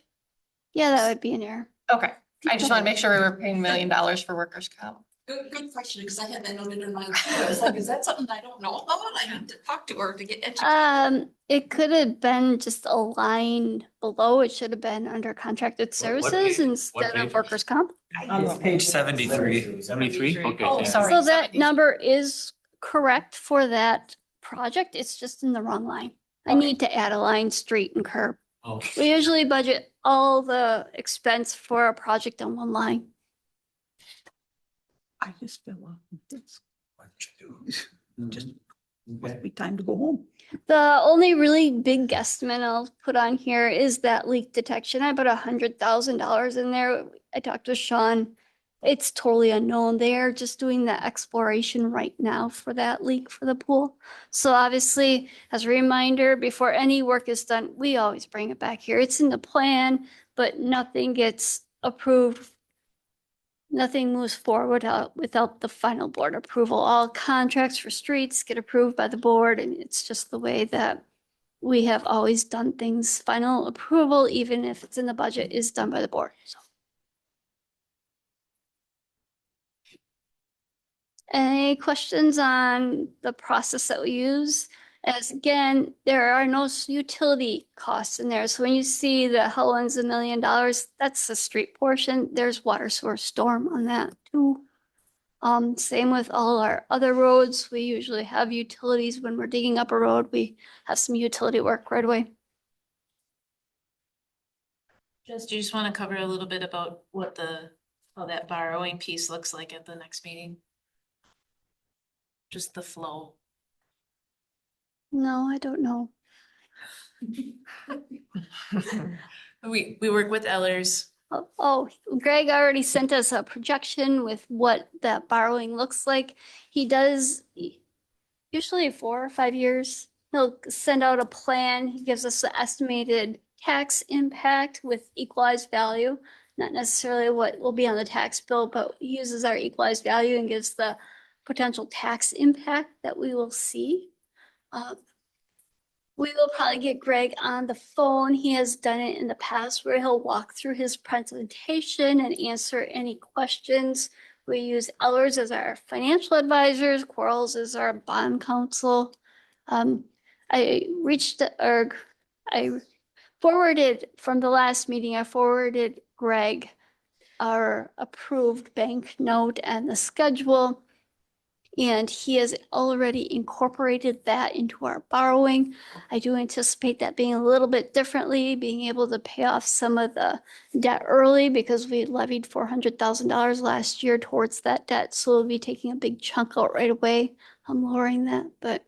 S8: Yeah, that would be an error.
S13: Okay, I just want to make sure we were paying $1 million for workers' comp.
S6: Good question, because I had that noted in my, I was like, is that something I don't know about? I need to talk to her to get educated.
S8: It could have been just a line below. It should have been under contracted services instead of workers' comp.
S7: Page 73.
S4: 73, okay.
S13: Oh, sorry.
S8: So that number is correct for that project. It's just in the wrong line. I need to add a line, street and curb.
S4: Okay.
S8: We usually budget all the expense for a project on one line.
S2: I just fell off with this. Just must be time to go home.
S8: The only really big guesstimate I'll put on here is that leak detection. I put $100,000 in there. I talked with Sean. It's totally unknown. They're just doing the exploration right now for that leak for the pool. So obviously, as a reminder, before any work is done, we always bring it back here. It's in the plan, but nothing gets approved. Nothing moves forward without the final board approval. All contracts for streets get approved by the board, and it's just the way that we have always done things. Final approval, even if it's in the budget, is done by the board. So. Any questions on the process that we use? As again, there are no utility costs in there. So when you see the Helen's $1 million, that's the street portion. There's water source storm on that too. Same with all our other roads. We usually have utilities when we're digging up a road. We have some utility work right away.
S5: Just, do you just want to cover a little bit about what how that borrowing piece looks like at the next meeting? Just the flow.
S8: No, I don't know.
S5: We work with Ellers.
S8: Oh, Greg already sent us a projection with what that borrowing looks like. He does usually 4 or 5 years. He'll send out a plan. He gives us the estimated tax impact with equalized value, not necessarily what will be on the tax bill, but he uses our equalized value and gives the potential tax impact that we will see. We will probably get Greg on the phone. He has done it in the past where he'll walk through his presentation and answer any questions. We use Ellers as our financial advisors, Quarles as our bond counsel. I forwarded from the last meeting, I forwarded Greg our approved bank note and the schedule. And he has already incorporated that into our borrowing. I do anticipate that being a little bit differently, being able to pay off some of the debt early because we levied $400,000 last year towards that debt. So we'll be taking a big chunk out right away. I'm lowering that, but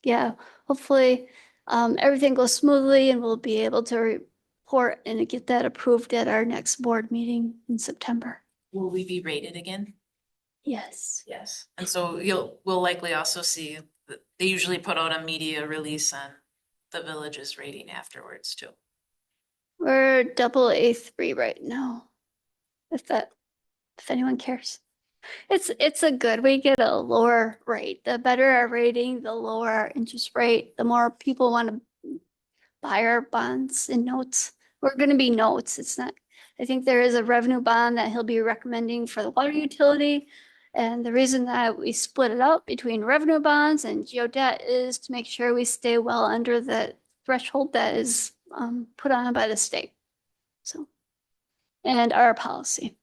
S8: yeah, hopefully everything goes smoothly and we'll be able to report and get that approved at our next board meeting in September.
S5: Will we be rated again?
S8: Yes.
S5: Yes. And so we'll likely also see, they usually put out a media release on the village's rating afterwards too.
S8: We're AA3 right now. If anyone cares. It's a good, we get a lower rate. The better our rating, the lower our interest rate, the more people want to buy our bonds and notes. We're gonna be notes. It's not, I think there is a revenue bond that he'll be recommending for the water utility. And the reason that we split it up between revenue bonds and geodebt is to make sure we stay well under the threshold that is put on by the state. So, and our policy.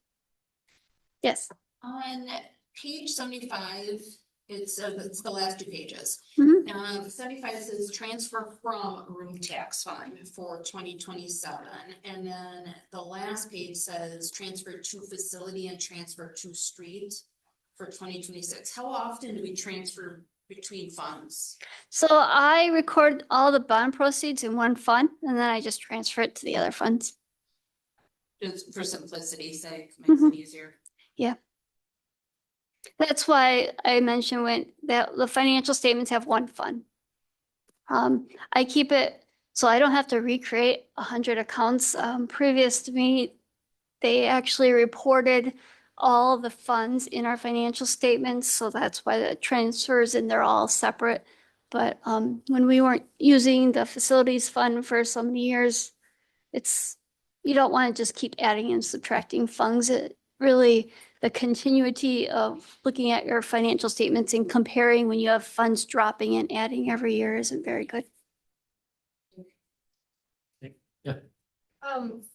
S8: Yes.
S6: On page 75, it's the last 2 pages. 75 says transfer from room tax fund for 2027. And then the last page says transfer to facility and transfer to street for 2026. How often do we transfer between funds?
S8: So I record all the bond proceeds in one fund and then I just transfer it to the other funds.
S6: Just for simplicity's sake, makes it easier.
S8: Yeah. That's why I mentioned when the financial statements have one fund. I keep it so I don't have to recreate 100 accounts. Previous to me, they actually reported all the funds in our financial statements. So that's why the transfers and they're all separate. But when we weren't using the facilities fund for so many years, you don't want to just keep adding and subtracting funds. It really, the continuity of looking at your financial statements and comparing when you have funds dropping and adding every year isn't very good.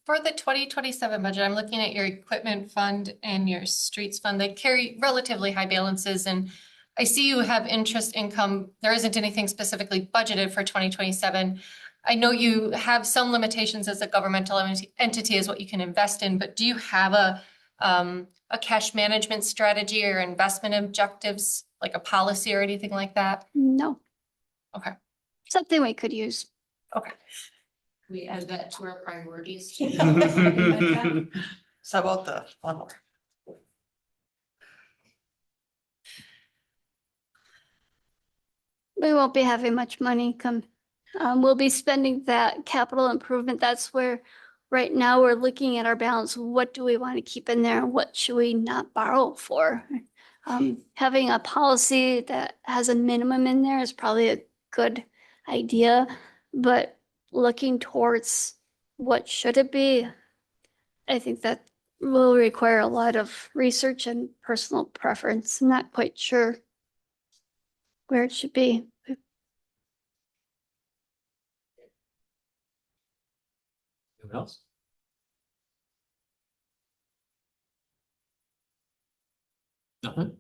S13: For the 2027 budget, I'm looking at your equipment fund and your streets fund. They carry relatively high balances, and I see you have interest income. There isn't anything specifically budgeted for 2027. I know you have some limitations as a governmental entity as what you can invest in, but do you have a cash management strategy or investment objectives, like a policy or anything like that?
S8: No.
S13: Okay.
S8: Something we could use.
S13: Okay.
S6: We add that to our priorities.
S18: So about the one more.
S8: We won't be having much money come. We'll be spending that capital improvement. That's where right now we're looking at our balance. What do we want to keep in there? What should we not borrow for? Having a policy that has a minimum in there is probably a good idea, but looking towards what should it be, I think that will require a lot of research and personal preference. I'm not quite sure where it should be.
S10: Anyone else? Nothing?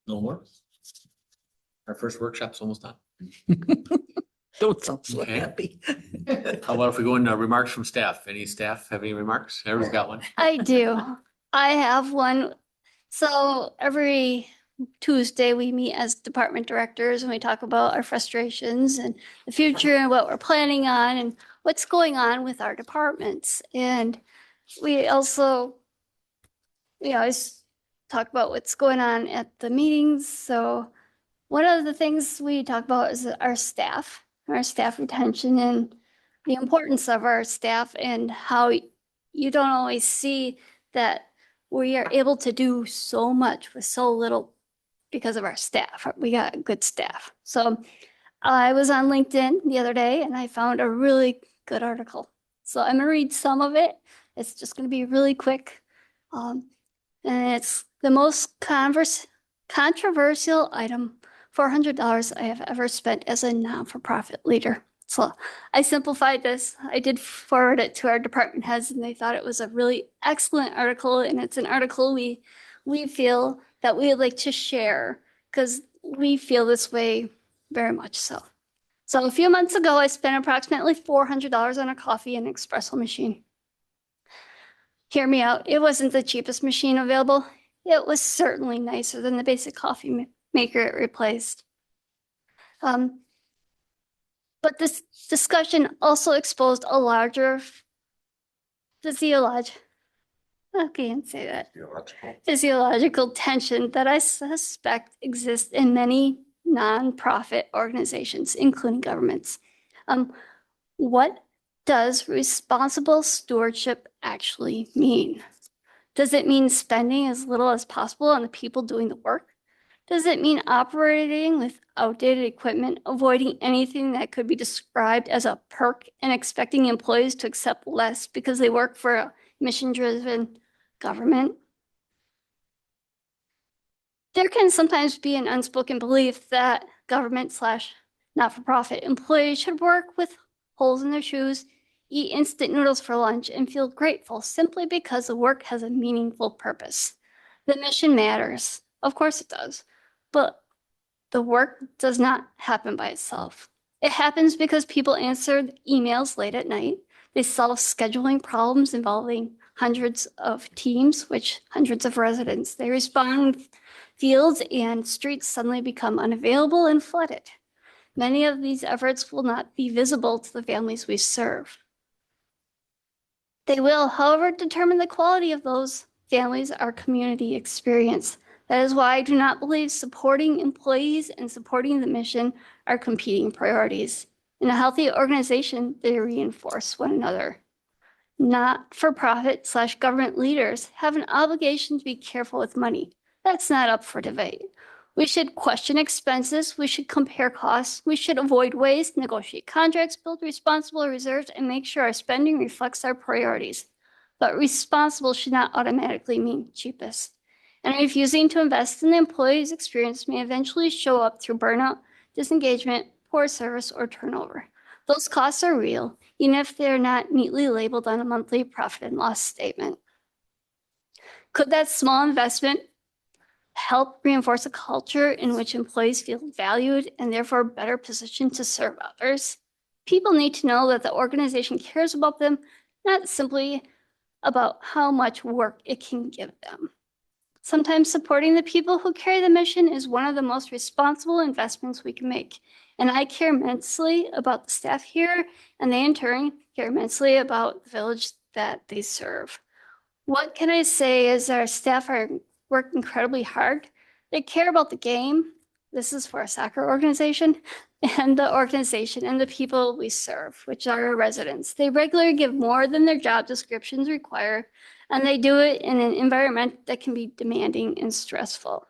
S10: No more? Our first workshop's almost done.
S2: Don't sound so
S10: Okay.
S2: happy.
S10: How about if we go into remarks from staff? Any staff have any remarks? Everyone's got one.
S8: I do. I have one. So every Tuesday, we meet as department directors and we talk about our frustrations and the future and what we're planning on and what's going on with our departments. And we also, we always talk about what's going on at the meetings. So one of the things we talk about is our staff retention and the importance of our staff and how you don't always see that we are able to do so much with so little because of our staff. We got good staff. So I was on LinkedIn the other day and I found a really good article. So I'm gonna read some of it. It's just gonna be really quick. And it's the most controversial item, $400 I have ever spent as a non-for-profit leader. So I simplified this. I did forward it to our department heads and they thought it was a really excellent article. And it's an article we feel that we would like to share because we feel this way very much so. So a few months ago, I spent approximately $400 on a coffee and espresso machine. Hear me out. It wasn't the cheapest machine available. It was certainly nicer than the basic coffee maker it replaced. But this discussion also exposed a larger physiological tension that I suspect exists in many nonprofit organizations, including governments. What does responsible stewardship actually mean? Does it mean spending as little as possible on the people doing the work? Does it mean operating with outdated equipment, avoiding anything that could be described as a perk, and expecting employees to accept less because they work for a mission-driven government? There can sometimes be an unspoken belief that government / not-for-profit employees should work with holes in their shoes, eat instant noodles for lunch, and feel grateful simply because the work has a meaningful purpose. The mission matters. Of course it does. But the work does not happen by itself. It happens because people answer emails late at night. They solve scheduling problems involving hundreds of teams, which hundreds of residents. They respond when fields and streets suddenly become unavailable and flooded. Many of these efforts will not be visible to the families we serve. They will, however, determine the quality of those families, our community experience. That is why I do not believe supporting employees and supporting the mission are competing priorities. In a healthy organization, they reinforce one another. Not-for-profit / government leaders have an obligation to be careful with money. That's not up for debate. We should question expenses, we should compare costs, we should avoid waste, negotiate contracts, build responsible reserves, and make sure our spending reflects our priorities. But responsible should not automatically mean cheapest. And refusing to invest in the employee's experience may eventually show up through burnout, disengagement, poor service, or turnover. Those costs are real, even if they're not neatly labeled on a monthly profit and loss statement. Could that small investment help reinforce a culture in which employees feel valued and therefore better positioned to serve others? People need to know that the organization cares about them, not simply about how much work it can give them. Sometimes supporting the people who carry the mission is one of the most responsible investments we can make. And I care immensely about the staff here, and they in turn care immensely about the village that they serve. What can I say is our staff work incredibly hard. They care about the game. This is for a soccer organization, and the organization and the people we serve, which are our residents. They regularly give more than their job descriptions require, and they do it in an environment that can be demanding and stressful.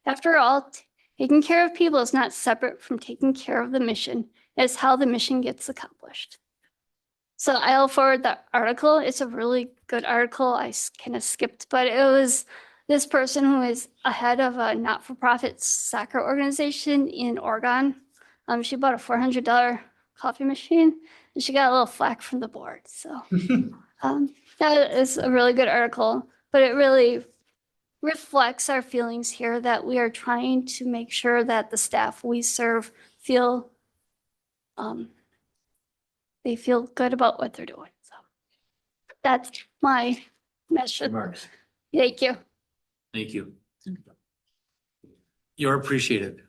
S8: After all, taking care of people is not separate from taking care of the mission. It's how the mission gets accomplished. So I'll forward the article. It's a really good article. I kind of skipped, but it was this person who is a head of a not-for-profit soccer organization in Oregon. She bought a $400 coffee machine, and she got a little flack from the board. So that is a really good article, but it really reflects our feelings here that we are trying to make sure that the staff we serve feel they feel good about what they're doing. So that's my message.
S10: Remarks.
S8: Thank you.
S10: Thank you. You're appreciated.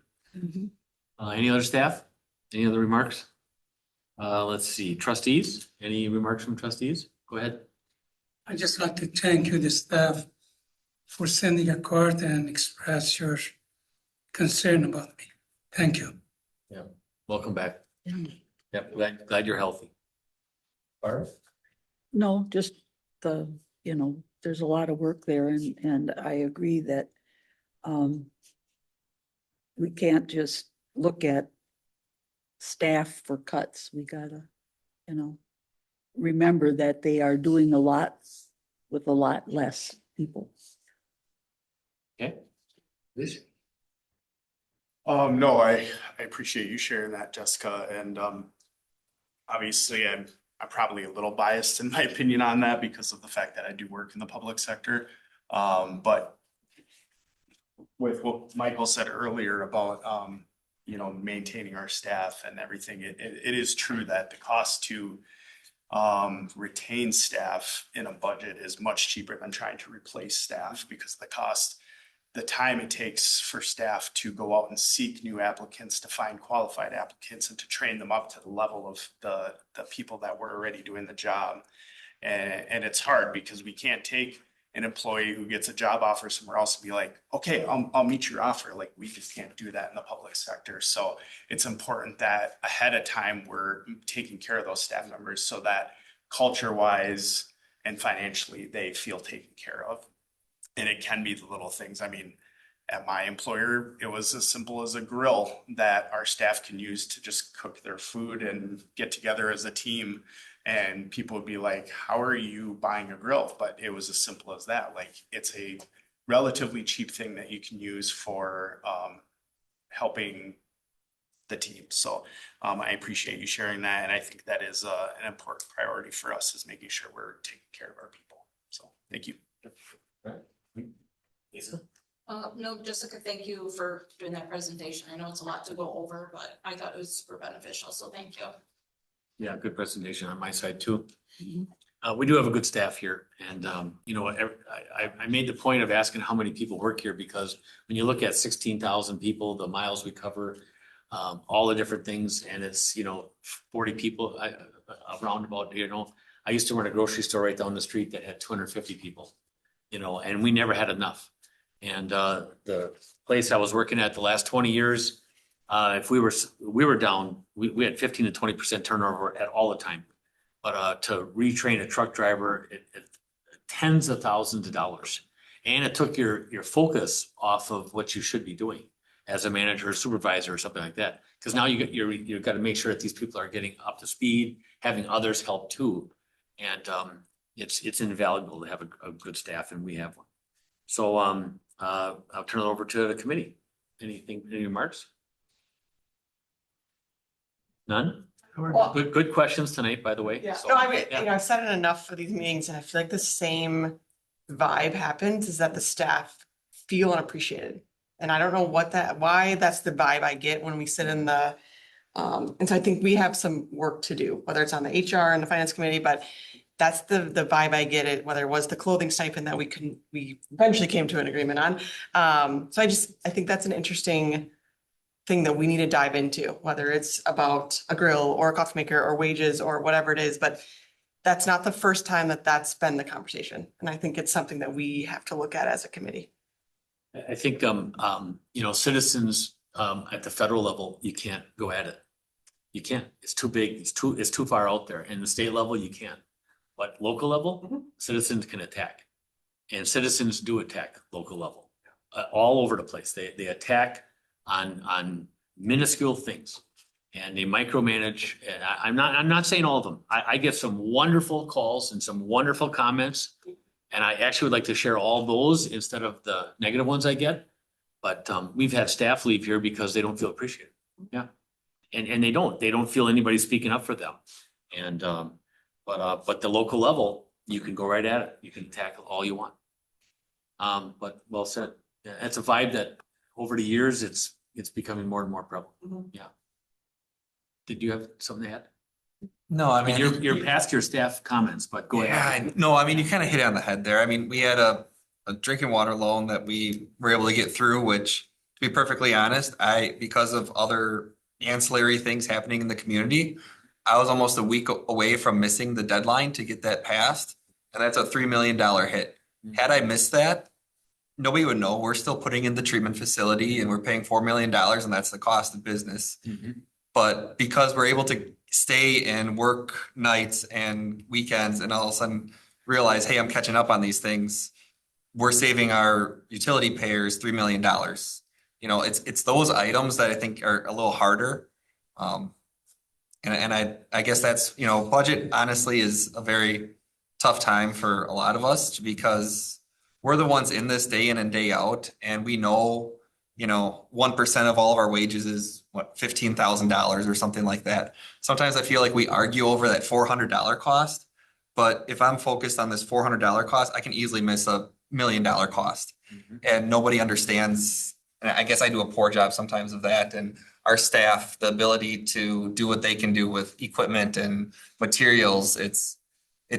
S10: Any other staff? Any other remarks? Let's see, trustees, any remarks from trustees? Go ahead.
S14: I just like to thank you, the staff, for sending a card and express your concern about me. Thank you.
S10: Yeah, welcome back. Yep, glad you're healthy. Barb?
S2: No, just there's a lot of work there and I agree that we can't just look at staff for cuts. We gotta, remember that they are doing a lot with a lot less people.
S10: Okay.
S12: No, I appreciate you sharing that, Jessica, and obviously I'm probably a little biased in my opinion on that because of the fact that I do work in the public sector. But with what Michael said earlier about maintaining our staff and everything, it is true that the cost to retain staff in a budget is much cheaper than trying to replace staff because the time it takes for staff to go out and seek new applicants, to find qualified applicants and to train them up to the level of the people that were already doing the job. And it's hard because we can't take an employee who gets a job offer somewhere else and be like, okay, I'll meet your offer. Like, we just can't do that in the public sector. So it's important that ahead of time, we're taking care of those staff members so that culture-wise and financially, they feel taken care of. And it can be the little things. I mean, at my employer, it was as simple as a grill that our staff can use to just cook their food and get together as a team. And people would be like, how are you buying a grill? But it was as simple as that. Like, it's a relatively cheap thing that you can use for helping the team. So I appreciate you sharing that. And I think that is an important priority for us, is making sure we're taking care of our people. So thank you.
S10: Lisa?
S6: No, Jessica, thank you for doing that presentation. I know it's a lot to go over, but I thought it was super beneficial, so thank you.
S10: Yeah, good presentation on my side too. We do have a good staff here, and I made the point of asking how many people work here because when you look at 16,000 people, the miles we cover, all the different things, and it's 40 people around about. I used to run a grocery store right down the street that had 250 people, and we never had enough. And the place I was working at the last 20 years, if we were down, we had 15 to 20% turnover at all the time. But to retrain a truck driver, it tens of thousands of dollars. And it took your focus off of what you should be doing as a manager or supervisor or something like that. Because now you've got to make sure that these people are getting up to speed, having others help too. And it's invaluable to have a good staff, and we have one. So I'll turn it over to the committee. Any remarks? None?
S18: Well-
S10: Good questions tonight, by the way.
S18: Yeah,
S10: So,
S18: no, I mean,
S10: yeah.
S18: I've said it enough for these meetings, and I feel like the same vibe happens, is that the staff feel unappreciated. And I don't know why that's the vibe I get when we sit in the, and so I think we have some work to do, whether it's on the HR and the finance committee, but that's the vibe I get it, whether it was the clothing stipend that we eventually came to an agreement on. So I think that's an interesting thing that we need to dive into, whether it's about a grill or a coffee maker or wages or whatever it is, but that's not the first time that that's been the conversation. And I think it's something that we have to look at as a committee.
S10: I think, citizens, at the federal level, you can't go at it. You can't, it's too big, it's too far out there. And the state level, you can. But local level, citizens can attack. And citizens do attack local level, all over the place. They attack on minuscule things, and they micromanage. I'm not saying all of them. I get some wonderful calls and some wonderful comments, and I actually would like to share all those instead of the negative ones I get. But we've had staff leave here because they don't feel appreciated. Yeah. And they don't feel anybody speaking up for them. And, but the local level, you can go right at it. You can tackle all you want. But well said. Yeah, it's a vibe that over the years, it's becoming more and more prevalent. Yeah. Did you have something to add?
S7: No, I mean.
S10: You're past your staff comments, but go ahead.
S7: Yeah, no, I mean, you kind of hit it on the head there. I mean, we had a drinking water loan that we were able to get through, which to be perfectly honest, because of other ancillary things happening in the community, I was almost a week away from missing the deadline to get that passed. And that's a $3 million hit. Had I missed that, nobody would know. We're still putting in the treatment facility and we're paying $4 million and that's the cost of business. But because we're able to stay and work nights and weekends and all of a sudden realize, hey, I'm catching up on these things, we're saving our utility payers $3 million. You know, it's those items that I think are a little harder. And I guess that's, you know, budget honestly is a very tough time for a lot of us because we're the ones in this day in and day out. And we know, you know, 1% of all of our wages is what, $15,000 or something like that. Sometimes I feel like we argue over that $400 cost, but if I'm focused on this $400 cost, I can easily miss $1 million cost. And nobody understands. And I guess I do a poor job sometimes of that. And our staff, the ability to do what they can do with equipment and materials, it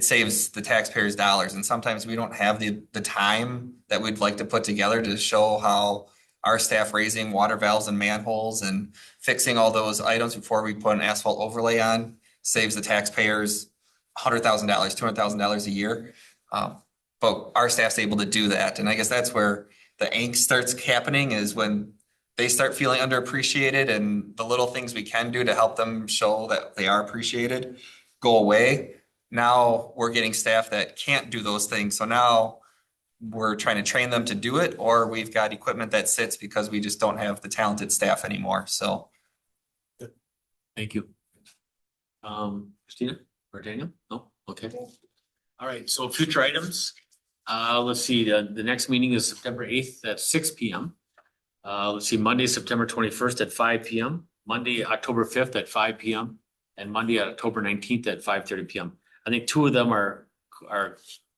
S7: saves the taxpayers dollars. And sometimes we don't have the time that we'd like to put together to show how our staff raising water valves and manholes and fixing all those items before we put an asphalt overlay on saves the taxpayers $100,000, $200,000 a year. But our staff's able to do that. And I guess that's where the angst starts happening, is when they start feeling underappreciated and the little things we can do to help them show that they are appreciated go away. Now we're getting staff that can't do those things. So now we're trying to train them to do it, or we've got equipment that sits because we just don't have the talented staff anymore. So.
S10: Thank you. Christina or Daniel? No? Okay. All right. So future items. Let's see, the next meeting is September 8th at 6 p.m. Let's see, Monday, September 21st at 5 p.m., Monday, October 5th at 5 p.m., and Monday, October 19th at 5:30 p.m. I think two of them are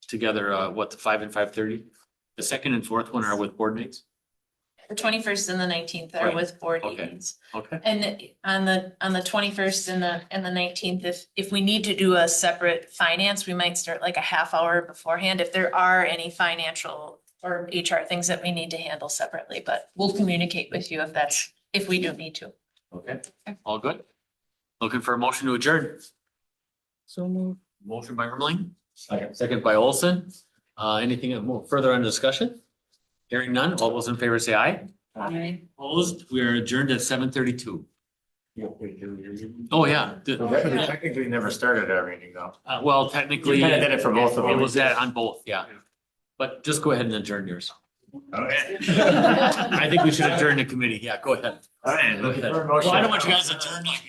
S10: together, the 5 and 5:30? The second and fourth one are with board mates?
S5: The 21st and the 19th are
S10: Right.
S5: with board
S10: Okay.
S5: meetings.
S10: Okay.
S5: And on the 21st and the 19th, if we need to do a separate finance, we might start like a half hour beforehand if there are any financial or HR things that we need to handle separately, but we'll communicate with you if we do need to.
S10: Okay. All good? Looking for a motion to adjourn.
S2: So moved.
S10: Motion by Ermeling. Second by Olson. Anything further on discussion? Hearing none, all those in favor say aye.
S5: Aye.
S10: Opposed, we are adjourned at 7:32. Oh, yeah.
S11: Technically never started our meeting though.
S10: Well, technically.
S11: You kinda did it for both of them.
S10: It was that on both, yeah. But just go ahead and adjourn yours.
S11: Okay.
S10: I think we should adjourn the committee. Yeah, go ahead.
S11: All right,
S10: Go
S11: looking
S10: ahead.
S11: for a motion.
S10: Well, I don't want you guys to adjourn like,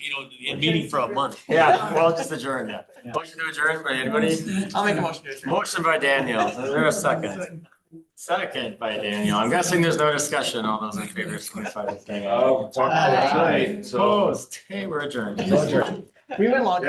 S10: in meeting for a month.
S11: Yeah, well, just adjourn that. Motion to adjourn by anybody?
S18: I'll make a motion to adjourn.
S11: Motion by Daniel. Is there a second? Second by Daniel. I'm guessing there's no discussion. All those in favor, signify by saying aye. Opposed? Hey, we're adjourned.
S18: We went long.